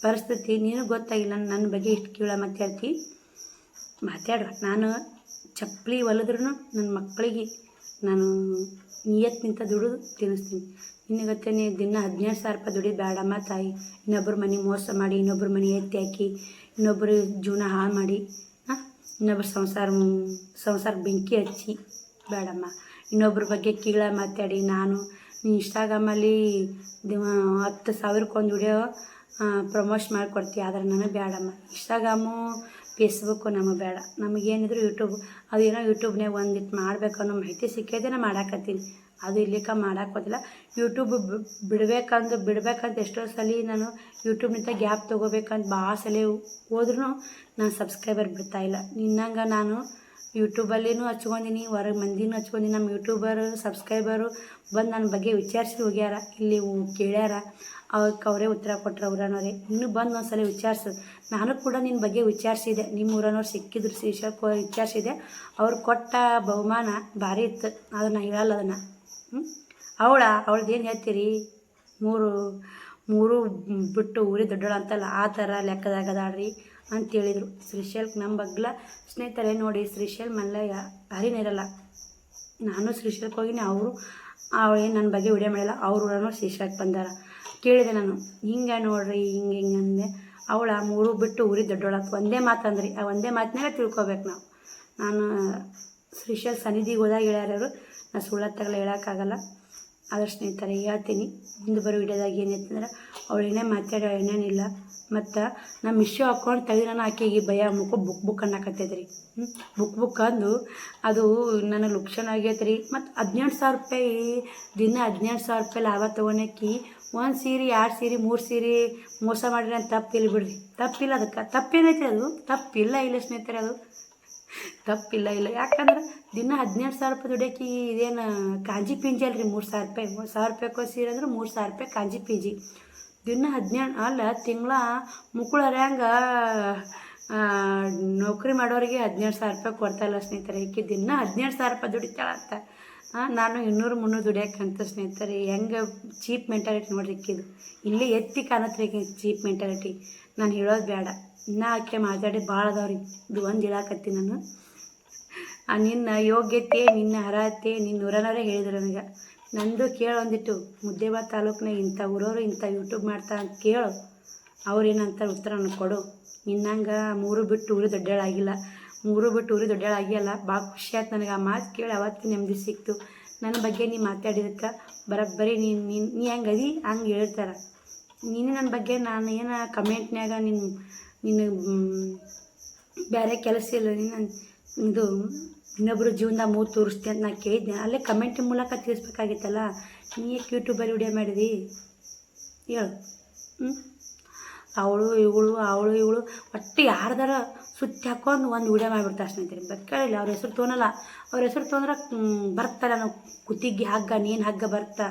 ಪರಿಸ್ಥಿತಿ ನೀನು ಗೊತ್ತಾಗಿಲ್ಲ ನನ್ನ ಬಗ್ಗೆ ಇಷ್ಟು ಕೀಳ ಮಾತಾಡುವ ನಾನು ಚಪ್ಪಲಿ ಹೊಲಿದ್ರೂ ನನ್ನ ಮಕ್ಕಳಿಗೆ ನಾನು ನಿಯತ್ನಿಂತ ದುಡಿದು ತಿನ್ನಿಸ್ತೀನಿ ನಿನಗತ್ತೇನೆ ದಿನ 15,000 ದುಡಿ ಬೇಡಮ್ಮ ತಾಯಿ ಇನ್ನೊಬ್ಬರ ಮನೆ ಮೋಸ ಮಾಡಿ ಇನ್ನೊಬ್ಬರ ಮನೆ ಎತ್ತಿ ಹಾಕಿ ಇನ್ನೊಬ್ಬರು ಜೀವನ ಹಾಳು ಮಾಡಿ ಇನ್ನೊಬ್ಬರು ಸಂಸಾರ ಬೆಂಕಿ ಹಚ್ಚಿ ಬೇಡಮ್ಮ ಇನ್ನೊಬ್ಬರ ಬಗ್ಗೆ ಕೀಳ ಮಾತಾಡಿ ನಾನು ಇನ್ಸ್ಟಾಗ್ರಾಮಲ್ಲಿ 10,000 ಒಂದು ವಿಡಿಯೋ ಪ್ರಮೋಷನ್ ಮಾಡಿಕೊಡ್ತೀವಿ ಆದರೆ ನನಗೆ ಬೇಡಮ್ಮ ಇನ್ಸ್ಟಾಗ್ರಾಮು ಫೇಸ್ಬುಕ್ಕು ನಮಗೆ ಬೇಡ ನಮಗೇನಿದ್ರು ಯೂಟ್ಯೂಬ್ ಅದೇನೋ ಯೂಟ್ಯೂಬ್ನಾಗ ಒಂದಿಟ್ಟು ಮಾಡಬೇಕು ಅನ್ನೋ ಮಾಹಿತಿ ಸಿಕ್ಕೈತೆ ನಾನು ಮಾಡಾಕತ್ತೀನಿ ಅದು ಇಲ್ಲಿಕ್ಕೆ ಮಾಡೋಕ್ಕೋದಿಲ್ಲ ಯೂಟ್ಯೂಬ್ ಬಿಡ್ಬೇಕಂತ ಎಷ್ಟೋ ಸಲ ನಾನು ಯೂಟ್ಯೂಬ್ನಿಂದ ಗ್ಯಾಪ್ ತೊಗೋಬೇಕಂತ ಭಾಳ ಸಲ ಹೋದ್ರೂ ನಾನು ಸಬ್ಸ್ಕ್ರೈಬರ್ ಬಿಡ್ತಾಯಿಲ್ಲ ನಿನ್ನಂಗೆ ನಾನು ಯೂಟ್ಯೂಬಲ್ಲಿನೂ ಹಚ್ಕೊಂಡಿನಿ, ಹೊರಗೆ ಮಂದಿನೂ ಹಚ್ಕೊಂಡಿನಿ. ನಮ್ಮ ಯೂಟ್ಯೂಬರು ಸಬ್ಸ್ಕ್ರೈಬರು ಬಂದು ನನ್ನ ಬಗ್ಗೆ ವಿಚಾರಿಸಿ ಹೋಗ್ಯಾರ, ಇಲ್ಲಿ ಕೇಳ್ಯಾರ. ಅವರೇ ಉತ್ತರ ಕೊಟ್ಟರು, ಊರನವರೇ. ಇನ್ನೂ ಬಂದು ಒಂದು ಸಲ ವಿಚಾರಿಸು. ನಾನು ಕೂಡ ನಿನ್ನ ಬಗ್ಗೆ ವಿಚಾರಿಸಿದೆ, ನಿಮ್ಮ ಊರನವ್ರು ಸಿಕ್ಕಿದ್ರು ಶ್ರೀಶೈಲಕ್ಕೆ ವಿಚಾರಿಸಿದೆ. ಅವ್ರು ಕೊಟ್ಟ ಬಹುಮಾನ ಭಾರಿ ಇತ್ತು, ಅದನ್ನು ಹೇಳಲ್ಲ ಅದನ್ನು. ಅವಳದ್ದೇನು ಹೇಳ್ತೀರಿ, ಮೂರು ಬಿಟ್ಟು ಊರಿ ದೊಡ್ಡೋಳು ಅಂತಲ್ಲ, ಆ ಥರ ಲೆಕ್ಕದಾಗ ಅದಾಳ್ರಿ ಅಂತೇಳಿದರು. ಶ್ರೀಶೈಲಕ್ಕೆ ನಮ್ಮ ಬಗ್ಲ ಸ್ನೇಹಿತರೆ ನೋಡಿ, ಶ್ರೀಶೈಲ್ ಮಲ್ಲಯ್ಯ ಭಾರಿನೇ ಇರಲ್ಲ. ನಾನು ಶ್ರೀಶೈಲಕ್ಕೆ ಹೋಗಿನಿ, ಅವಳೇನು ನನ್ನ ಬಗ್ಗೆ ವಿಡಿಯೋ ಮಾಡಿಲ್ಲ. ಅವ್ರ ಊರನವ್ರು ಶ್ರೀಶೈಲಕ್ಕೆ ಬಂದಾರ. ಕೇಳಿದೆ ನಾನು, ಹಿಂಗೆ ನೋಡ್ರಿ, ಹಿಂಗೆ ಅಂದೆ. ಅವಳ ಮೂರು ಬಿಟ್ಟು ಊರಿ ದೊಡ್ಡೋಳ ಒಂದೇ ಮಾತು ಅಂದ್ರಿ. ಆ ಒಂದೇ ಮಾತಿನಾಗ ತಿಳ್ಕೊಬೇಕು ನಾವು. ನಾನು ಶ್ರೀಶೈಲ್ ಸನ್ನಿಧಿಗೆ ಹೋದಾಗ ಹೇಳ್ಯಾರು, ನಾನು ಸುಳ್ಳತ್ತಾಗಲ್ಲ, ಹೇಳೋಕ್ಕಾಗಲ್ಲ. ಆದ್ರೆ ಸ್ನೇಹಿತರೆ ಹೇಳ್ತೀನಿ, ಮುಂದೆ ಬರೋ ವಿಡಿಯೋದಾಗ ಏನೈತಂದ್ರೆ ಅವಳು ಏನೇ ಮಾತಾಡೋ ಏನೇನಿಲ್ಲ. ಮತ್ತು ನಮ್ಮ ಮಿಶೋ ಅಕೌಂಟ್ ತೆಗೆದ್ರೆ ಆಕೆಗೆ ಭಯ ಮುಖ ಬುಕ್ ಅನ್ನಕತ್ತೈತ್ರಿ. ಬುಕ್ ಅಂದು ಅದು ನನ್ನ ಲುಕ್ಷಣ ಆಗೈತೆ ರೀ. ಮತ್ತು 17,000 ರೂಪಾಯಿ ದಿನ 17,000 ರೂಪಾಯಿ ಲಾಭ ತೊಗೊಳಕ್ಕಿ 1 ಸೀರೆ 2 ಸೀರೆ 3 ಸೀರೆ ಮೋಸ ಮಾಡಿರಿ ಅಂತ ತಪ್ಪಿಲ್ಲ ಬಿಡ್ರಿ. ತಪ್ಪಿಲ್ಲ, ಅದಕ್ಕೆ ತಪ್ಪೇನೈತೆ, ಅದು ತಪ್ಪಿಲ್ಲ ಸ್ನೇಹಿತರೆ, ಅದು ತಪ್ಪಿಲ್ಲ. ಯಾಕಂದ್ರೆ ದಿನ 17,000 ರೂಪಾಯಿ ದುಡಿಯೋಕೆ ಇದೇನು ಕಾಂಜಿ ಪಿಂಜಿ ಅಲ್ರಿ. 3,000 ರೂಪಾಯಿ 1,000 ರೂಪಾಯಿ ಸೀರೆ ಅಂದ್ರೆ 3,000 ರೂಪಾಯಿ ಕಾಂಜಿ ಪಿಂಜಿ. ದಿನ 17 ಅಲ್ಲ, ತಿಂಗಳ ಮುಕ್ಕಳು ಹರ್ಯಾಂಗ ನೌಕರಿ ಮಾಡೋರಿಗೆ 17,000 ರೂಪಾಯಿ ಕೊಡ್ತಾಯಿಲ್ಲ ಸ್ನೇಹಿತರೆ. ಈಕೆ ದಿನ 17,000 ರೂಪಾಯಿ ದುಡಿತಾಳಂತ. ನಾನು 200-300 ದುಡಿಯೋಕ್ಕಂತ ಸ್ನೇಹಿತರೆ. ಹೆಂಗೆ ಚೀಪ್ ಮೆಂಟಾಲಿಟಿ ನೋಡ್ರಿ ಇಕ್ಕಿದು. ಇಲ್ಲೇ ಎತ್ತಿ ಕಾಣತ್ರಿ ಚೀಪ್ ಮೆಂಟಾಲಿಟಿ. ನಾನು ಹೇಳೋದು ಬೇಡ, ಇನ್ನೂ ಆಕೆ ಮಾತಾಡಿ ಭಾಳ ಅದಾವ್ರಿ. ಇದು ಒಂದು ಹೇಳಾಕತ್ತೀನಿ ನಾನು. ನಿನ್ನ ಯೋಗ್ಯತೆ, ನಿನ್ನ ಅರ್ಹತೆ ನಿನ್ನ ಊರನವರೇ ಹೇಳಿದ್ರು ನನಗೆ. ನಂದು ಕೇಳು ಒಂದಿಟ್ಟು, ಮುದ್ದೇಬಾದ್ ತಾಲೂಕಿನಾಗ ಇಂಥ ಊರವರು ಇಂಥ ಯೂಟ್ಯೂಬ್ ಮಾಡ್ತಾ ಅಂತ ಕೇಳು. ಅವ್ರೇನಂತಾರೆ ಉತ್ತರ ನನಗೆ ಕೊಡು. ನಿನ್ನಂಗೆ ಮೂರು ಬಿಟ್ಟು ಊರು ದೊಡ್ಡಳಾಗಿಲ್ಲ, ಭಾಳ ಖುಷಿ ಆಯ್ತು ನನಗೆ. ಆ ಮಾತು ಕೇಳಿ ಅವತ್ತು ನೆಮ್ಮದಿ ಸಿಕ್ತು. ನನ್ನ ಬಗ್ಗೆ ನೀ ಮಾತಾಡಿದಕ್ಕೆ ಬರೋಬ್ಬರಿ ನೀ ಹೆಂಗದಿ ಹಂಗೆ ಹೇಳ್ತಾರೆ. ನೀನು ನನ್ನ ಬಗ್ಗೆ ನಾನು ಏನು ಕಮೆಂಟ್ನಾಗ ನಿನ್ನ ಬೇರೆ ಕೆಲಸ ಇಲ್ಲ, ಇದು ಇನ್ನೊಬ್ಬರು ಜೀವನದಾಗ ಮೂರು ತೋರಿಸ್ತಿ ಅಂತ ನಾನು ಕೇಳಿದ್ದೆ. ಅಲ್ಲೇ ಕಮೆಂಟ್ ಮೂಲಕ ತಿಳಿಸ್ಬೇಕಾಗಿತ್ತಲ್ಲ. ನೀ ಯಾಕೆ ಯೂಟ್ಯೂಬಲ್ಲಿ ವಿಡಿಯೋ ಮಾಡಿದಿ ಹೇಳು. ಅವಳು ಇವಳು ಒಟ್ಟು ಯಾರ್ದಾರ ಸುತ್ತಿ ಹಾಕೊಂಡು ಒಂದು ವಿಡಿಯೋ ಮಾಡಿಬಿಡ್ತಾರೆ ಸ್ನೇಹಿತರೆ. ಬೇಕಾಗಿಲ್ಲ ಅವ್ರ ಹೆಸರು ತೊಗೊಳಲ್ಲ. ಅವ್ರ ಹೆಸರು ತೊಗೊಂಡ್ರೆ ಬರ್ತಾರೆ, ನಾವು ಕುತ್ತಿಗೆ ಹಗ್ಗ ನೀನು ಹಗ್ಗ ಬರ್ತಾ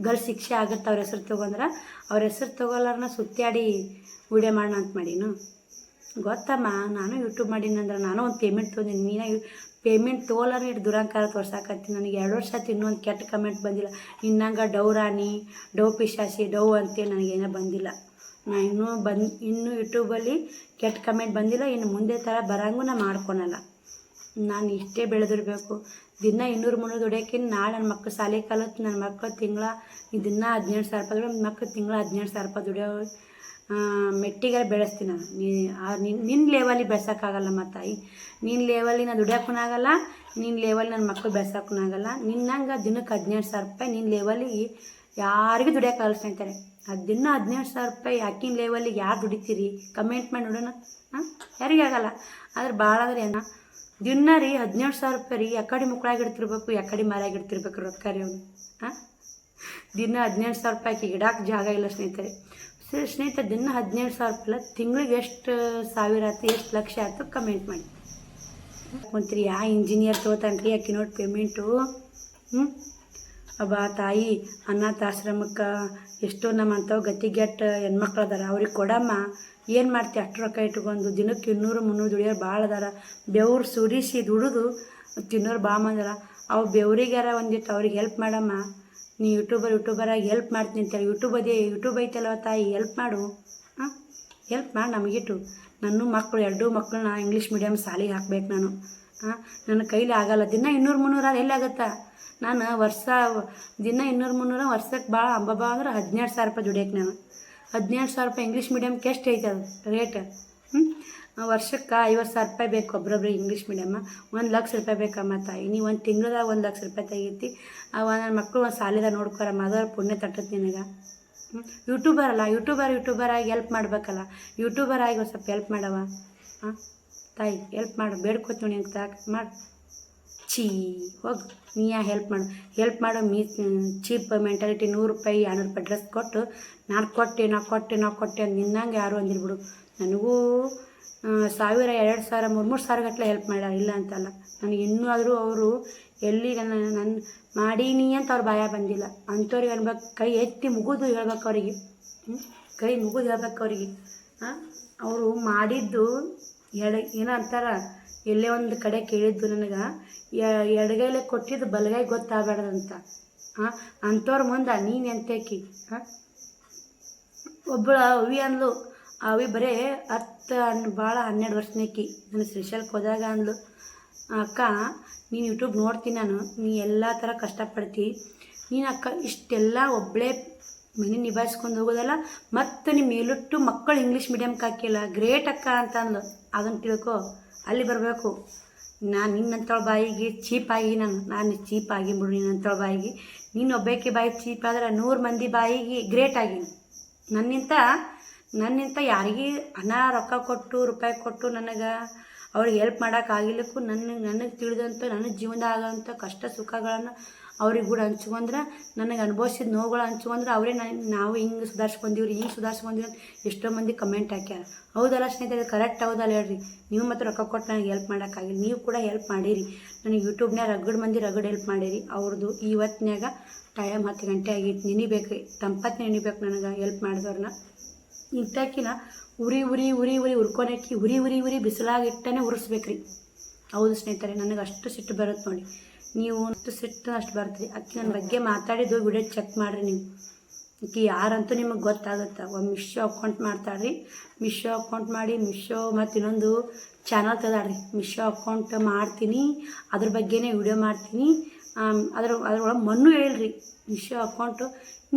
ಗಲ್ ಶಿಕ್ಷೆ ಆಗುತ್ತೆ. ಅವ್ರ ಹೆಸರು ತೊಗೊಂಡ್ರೆ ಅವ್ರ ಹೆಸರು ತೊಗೊಳ್ಳಾರನ್ನ ಸುತ್ತಾಡಿ ವಿಡಿಯೋ ಮಾಡೋಣ ಅಂತ ಮಾಡೀನು. ಗೊತ್ತಮ್ಮ, ನಾನು ಯೂಟ್ಯೂಬ್ ಮಾಡೀನಂದ್ರೆ ನಾನು ಒಂದು ಪೇಮೆಂಟ್ ತೊಗೊಂಡಿನಿ. ನೀನು ಪೇಮೆಂಟ್ ತೊಗೊಳ್ಳಾರ ಇಟ್ಟು ದುರಂಕಾರ ತೋರ್ಸಾಕತ್ತೀನಿ. ನನಗೆ 2 ವರ್ಷ ಆಯ್ತು, ಇನ್ನೂ ಒಂದು ಕೆಟ್ಟ ಕಮೆಂಟ್ ಬಂದಿಲ್ಲ. ನಿನ್ನಂಗೆ ಡವ್ ರಾಣಿ, ಡವ್ ಪಿಶಾಸಿ, ಡವ್ ಅಂತೇಳಿ ನನಗೇನೋ ಬಂದಿಲ್ಲ. ನಾನು ಇನ್ನೂ ಯೂಟ್ಯೂಬಲ್ಲಿ ಕೆಟ್ಟ ಕಮೆಂಟ್ ಬಂದಿಲ್ಲ. ಇನ್ನು ಮುಂದೆ ಥರ ಬರೋಂಗೂ ನಾನು ಮಾಡ್ಕೊಳಲ್ಲ. ನಾನು ಇಷ್ಟೇ ಬೆಳೆದಿರಬೇಕು. ದಿನ 200-300 ದುಡಿಯೋಕ್ಕಿಂತ ನಾಳೆ ನನ್ನ ಮಕ್ಕಳು ಶಾಲೆ ಕಲಿತು ನನ್ನ ಮಕ್ಕಳು ತಿಂಗಳ ದಿನ 17,000 ರೂಪಾಯಿ ದುಡಿಯೋ ಮಕ್ಕಳು ತಿಂಗಳ 17,000 ರೂಪಾಯಿ ದುಡಿಯೋ ಮೆಟ್ಟಿಗೆ ಬೆಳೆಸ್ತೀನಿ ನಾನು. ನಿನ್ನ ಲೆವೆಲಿಗೆ ಬೆಳ್ಸೋಕ್ಕಾಗಲ್ಲಮ್ಮ ತಾಯಿ. ನಿನ್ನ ಲೆವೆಲಿಗೆ ನಾನು ದುಡಿಯೋಕ್ಕೂ ಆಗಲ್ಲ, ನಿನ್ನ ಲೆವೆಲ್ ನನ್ನ ಮಕ್ಕಳು ಬೆಳ್ಸೋಕ್ಕೂ ಆಗಲ್ಲ. ನಿನ್ನಂಗೆ ದಿನಕ್ಕೆ 17,000 ರೂಪಾಯಿ ನಿನ್ನ ಲೆವೆಲಿಗೆ ಯಾರಿಗೂ ದುಡಿಯೋಕ್ಕಾಗಲ್ಲ ಸ್ನೇಹಿತರೆ. ದಿನ 17,000 ರೂಪಾಯಿ ಆಕಿನ ಲೆವೆಲಿಗೆ ಯಾರು ದುಡಿತೀರಿ? ಕಮೆಂಟ್ ಮಾಡಿ ನೋಡೋಣ. ಯಾರಿಗಾಗಲ್ಲ. ಆದ್ರೆ ಭಾಳ ಅಂದ್ರೆ ಏನ ದಿನ ರೀ 17,000 ರೂಪಾಯಿ ರೀ. ಯಾಕಡೆ ಮುಕ್ಕಳಾಗಿಡ್ತಿರ್ಬೇಕು, ಯಾಕಡೆ ಮರಾಗಿಡ್ತಿರ್ಬೇಕು ರೊಕ್ಕ ರೀ ಅವನು. ದಿನ 17,000 ರೂಪಾಯಿಗೆ ಇಡಕ್ಕೆ ಜಾಗ ಇಲ್ಲ ಸ್ನೇಹಿತರೆ. ಸ್ನೇಹಿತರೆ, ದಿನ 17,000 ರೂಪಾಯಿ ತಿಂಗಳಿಗೆ ಎಷ್ಟು ಸಾವಿರ ಆಯ್ತು, ಎಷ್ಟು ಲಕ್ಷ ಆಯ್ತು ಕಮೆಂಟ್ ಮಾಡಿ. ಕುಂತ್ರಿ ಇಂಜಿನಿಯರ್ ತೊಗೋತಾನ್ರಿ ಆಕಿ ನೋಡಿ ಪೇಮೆಂಟು. ಅಬ್ಬಾ ತಾಯಿ, ಅನಾಥಾಶ್ರಮಕ್ಕೆ ಎಷ್ಟೋ ನಮ್ಮಂಥವು ಗತಿಗೆಟ್ಟ ಹೆಣ್ಮಕ್ಳು ಅದಾರ, ಅವ್ರಿಗೆ ಕೊಡಮ್ಮ. ಏನು ಮಾಡ್ತೀವಿ ಅಷ್ಟು ರೊಕ್ಕ ಇಟ್ಕೊಂಡು? ದಿನಕ್ಕೆ 200-300 ದುಡಿಯೋರು ಭಾಳ ಅದಾರ. ಬೆವ್ರು ಸುರಿಸಿ ದುಡಿದು ತಿನ್ನೋರು ಭಾಳ ಮಂದಾರ. ಅವು ಬೆವ್ರಿಗಾರ ಒಂದಿಟ್ಟು ಅವ್ರಿಗೆ ಹೆಲ್ಪ್ ಮಾಡಮ್ಮ. ನೀ ಯೂಟ್ಯೂಬರಾಗಿ ಹೆಲ್ಪ್ ಮಾಡ್ತೀನಿ ಅಂತೇಳಿ ಯೂಟ್ಯೂಬ್ ಐತಲ್ವ ತಾಯಿ, ಹೆಲ್ಪ್ ಮಾಡು. ಹೆಲ್ಪ್ ಮಾಡಿ ನಮಗಿಟ್ಟು. ನನ್ನ ಮಕ್ಕಳು 2 ಮಕ್ಕಳನ್ನ ಇಂಗ್ಲೀಷ್ ಮೀಡಿಯಮ್ ಶಾಲೆಗೆ ಹಾಕ್ಬೇಕು ನಾನು. ನನ್ನ ಕೈಲಿ ಆಗಲ್ಲ. ದಿನ 200-300 ಎಲ್ಲಿ ಆಗುತ್ತಾ? ನಾನು ದಿನ 200-300 ವರ್ಷಕ್ಕೆ ಭಾಳ ಅಂಬಬ್ಬಾ ಅಂದ್ರೆ 17,000 ರೂಪಾಯಿ ದುಡಿಯೋಕೆ ನಾನು. 17,000 ರೂಪಾಯಿ ಇಂಗ್ಲೀಷ್ ಮೀಡಿಯಮ್ಗೆ ಎಷ್ಟು ಐತೆ ಅದು ರೇಟ್? ವರ್ಷಕ್ಕೆ 50,000 ರೂಪಾಯಿ ಬೇಕು ಒಬ್ಬೊಬ್ರಿಗೆ ಇಂಗ್ಲೀಷ್ ಮೀಡಿಯಮ್ಮ. 1 ಲಕ್ಷ ರೂಪಾಯಿ ಬೇಕಮ್ಮ ತಾಯಿ. ನೀವು ಒಂದು ತಿಂಗ್ಳದಾಗ 1 ಲಕ್ಷ ರೂಪಾಯಿ ತೆಗೀತಿ. ನನ್ನ ಮಕ್ಕಳು ಒಂದು ಶಾಲೆದಾಗ ನೋಡ್ಕೊರಮ್ಮ, ಅದರ ಪುಣ್ಯ ತಟ್ಟತ್ತೆ ನಿನಗೆ. ಯೂಟ್ಯೂಬರಾಗಿ ಹೆಲ್ಪ್ ಮಾಡ್ಬೇಕಲ್ಲ. ಯೂಟ್ಯೂಬರಾಗಿ ಒಂದು ಸ್ವಲ್ಪ ಹೆಲ್ಪ್ ಮಾಡವ ತಾಯಿ. ಹೆಲ್ಪ್ ಮಾಡು, ಬೇಡ್ಕೊತೀವಿ ನಿಂಗೆ ತಾಕೆ ಮಾಡಿ. ಹೋಗು ನೀ ಹೆಲ್ಪ್ ಮಾಡು. Cheap mentality. 100 ರೂಪಾಯಿ 200 ರೂಪಾಯಿ ಡ್ರೆಸ್ ಕೊಟ್ಟು ನಾನು ಕೊಟ್ಟೆ ಅಂತ ನಿನ್ನಂಗೆ ಯಾರು ಅಂದಿರ್ಬಿಡು. ನನಗೂ 1000 2000 3000 ಗಟ್ಟಲೆ ಹೆಲ್ಪ್ ಮಾಡ್ಯಾರ, ಇಲ್ಲ ಅಂತಲ್ಲ. ನನಗೆ ಇನ್ನೂ ಆದರೂ ಅವರು ಎಲ್ಲಿ ನನ್ನ ಮಾಡೀನಿ ಅಂತ ಅವ್ರ ಭಯ ಬಂದಿಲ್ಲ. ಅಂಥವ್ರಿಗೆ ಅನ್ಬೇಕು, ಕೈ ಎತ್ತಿ ಮುಗಿದು ಹೇಳ್ಬೇಕು ಅವರಿಗೆ, ಕೈ ಮುಗಿದು ಹೇಳ್ಬೇಕು ಅವರಿಗೆ. ಅವರು ಮಾಡಿದ್ದು ಏನೋ ಅಂತಾರ, ಎಲ್ಲೇ ಒಂದು ಕಡೆ ಕೇಳಿದ್ದು ನನಗೆ, ಎಡಗೈಲೆ ಕೊಟ್ಟಿದ್ದು ಬಲಗೈ ಗೊತ್ತಾಗಬಾರ್ದಂತ. ಅಂಥವ್ರ ಮುಂದೆ ನೀನು ಎಂತೇಕಿ? ಒಬ್ಬಳು ಅವಿ ಅಂದ್ಲು, ಅವಿ ಬರೀ 12 ವರ್ಷನೇಕಿ. ನಾನು ಶ್ರೀಶೈಲಕ್ಕೆ ಹೋದಾಗ ಅಂದ್ಲು, ಅಕ್ಕ ನೀನು ಯೂಟ್ಯೂಬ್ ನೋಡ್ತೀನಿ ನಾನು, ನೀ ಎಲ್ಲ ಥರ ಕಷ್ಟಪಡ್ತಿ, ನೀನು ಅಕ್ಕ ಇಷ್ಟೆಲ್ಲ ಒಬ್ಬಳೇ ಮನೆ ನಿಭಾಯಿಸ್ಕೊಂಡು ಹೋಗೋದಲ್ಲ, ಮತ್ತು ನಿಮ್ಮ ಮೇಲಿಟ್ಟು ಮಕ್ಕಳು ಇಂಗ್ಲೀಷ್ ಮೀಡಿಯಮ್ಗೆ ಹಾಕಿಲ್ಲ, ಗ್ರೇಟ್ ಅಕ್ಕ ಅಂತ ಅಂದ್ಲು. ಅದನ್ನು ತಿಳ್ಕೊ, ಅಲ್ಲಿ ಬರಬೇಕು. ನಾನು ನಿನ್ನಂಥಳ ಬಾಯಿಗೆ ಚೀಪಾಗಿ ನಾನು ಚೀಪಾಗಿ ಬಿಡು, ನಿನ್ನಂಥಳ ಬಾಯಿಗೆ ನೀನು ಒಬ್ಬಾಕಿ ಬಾಯಿ ಚೀಪ್ ಆದ್ರೆ 100 ಮಂದಿ ಬಾಯಿಗೆ ಗ್ರೇಟ್ ಆಗಿನಿ. ನನ್ನಿಂತ ಯಾರಿಗೆ ಹಣ ರೊಕ್ಕ ಕೊಟ್ಟು ರೂಪಾಯಿ ಕೊಟ್ಟು ನನಗೆ ಅವ್ರಿಗೆ ಹೆಲ್ಪ್ ಮಾಡೋಕ್ಕಾಗಿಲ್ಲಕ್ಕೂ ನನಗೆ ತಿಳಿದಂಥ ನನ್ನ ಜೀವನದಾಗ ಆಗೋಂಥ ಕಷ್ಟ ಸುಖಗಳನ್ನು ಅವ್ರಿಗೆ ಕೂಡ ಹಂಚ್ಕೊಂಡ್ರೆ, ನನಗೆ ಅನುಭವಿಸಿದ ನೋವುಗಳು ಹಂಚ್ಕೊಂಡ್ರೆ ಅವರೇ ನಾವು ಹಿಂಗೆ ಸುಧಾರಿಸ್ಕೊಂಡಿವ್ರಿ ಅಂತ ಎಷ್ಟೋ ಮಂದಿ ಕಮೆಂಟ್ ಹಾಕ್ಯಾರ. ಹೌದಲ್ಲ ಸ್ನೇಹಿತರೆ, ಕರೆಕ್ಟ್ ಹೌದಲ್ಲ ಹೇಳ್ರಿ? ನೀವು ಮತ್ತು ರೊಕ್ಕ ಕೊಟ್ಟು ನನಗೆ ಹೆಲ್ಪ್ ಮಾಡೋಕ್ಕಾಗಿಲ್ಲ, ನೀವು ಕೂಡ ಹೆಲ್ಪ್ ಮಾಡಿರಿ. ನನಗೆ ಯೂಟ್ಯೂಬ್ನಾಗ ರಗಡ್ ಹೆಲ್ಪ್ ಮಾಡಿರಿ. ಅವ್ರದ್ದು ಇವತ್ತಿನಾಗ ಟೈಮ್ 10 ಗಂಟೆ ಆಗಿತ್ತು, ನೆನಿಬೇಕು ರೀ, ತಂಪತ್ತು ನೆನಿಬೇಕು ನನಗೆ ಹೆಲ್ಪ್ ಮಾಡಿದವ್ರನ್ನ. ಇಂಥಕ್ಕಿನ ಉರಿ ಉರ್ಕೊನಕ್ಕಿ ಉರಿ ಬಿಸಿಲಾಗಿಟ್ಟನೇ ಉರಿಸ್ಬೇಕು ರೀ. ಹೌದು ಸ್ನೇಹಿತರೆ, ನನಗೆ ಅಷ್ಟು ಸಿಟ್ಟು ಬರುತ್ತೆ ನೋಡಿ. ನೀವು ಅಷ್ಟು ಸಿಟ್ಟು ಅಷ್ಟು ಬರ್ತೀರಿ. ಅಕ್ಕಿ ನನ್ನ ಬಗ್ಗೆ ಮಾತಾಡಿದ್ದು ವಿಡಿಯೋ ಚೆಕ್ ಮಾಡಿರಿ ನೀವು. ಅಕ್ಕಿ ಯಾರಂತೂ ನಿಮಗೆ ಗೊತ್ತಾಗುತ್ತೆ. ಒಂದು ಮಿಶೋ ಅಕೌಂಟ್ ಮಾಡ್ತಾಳ್ರಿ, ಮಿಶೋ ಅಕೌಂಟ್ ಮಾಡಿ ಮತ್ತು ಇನ್ನೊಂದು ಚಾನಲ್ ತೆಗೆದಾಡ್ರಿ. ಮಿಶೋ ಅಕೌಂಟ್ ಮಾಡ್ತೀನಿ, ಅದ್ರ ಬಗ್ಗೆನೇ ವಿಡಿಯೋ ಮಾಡ್ತೀನಿ. ಅದ್ರೊಳಗೆ ಮಣ್ಣು ಹೇಳ್ರಿ. ಮಿಶೋ ಅಕೌಂಟು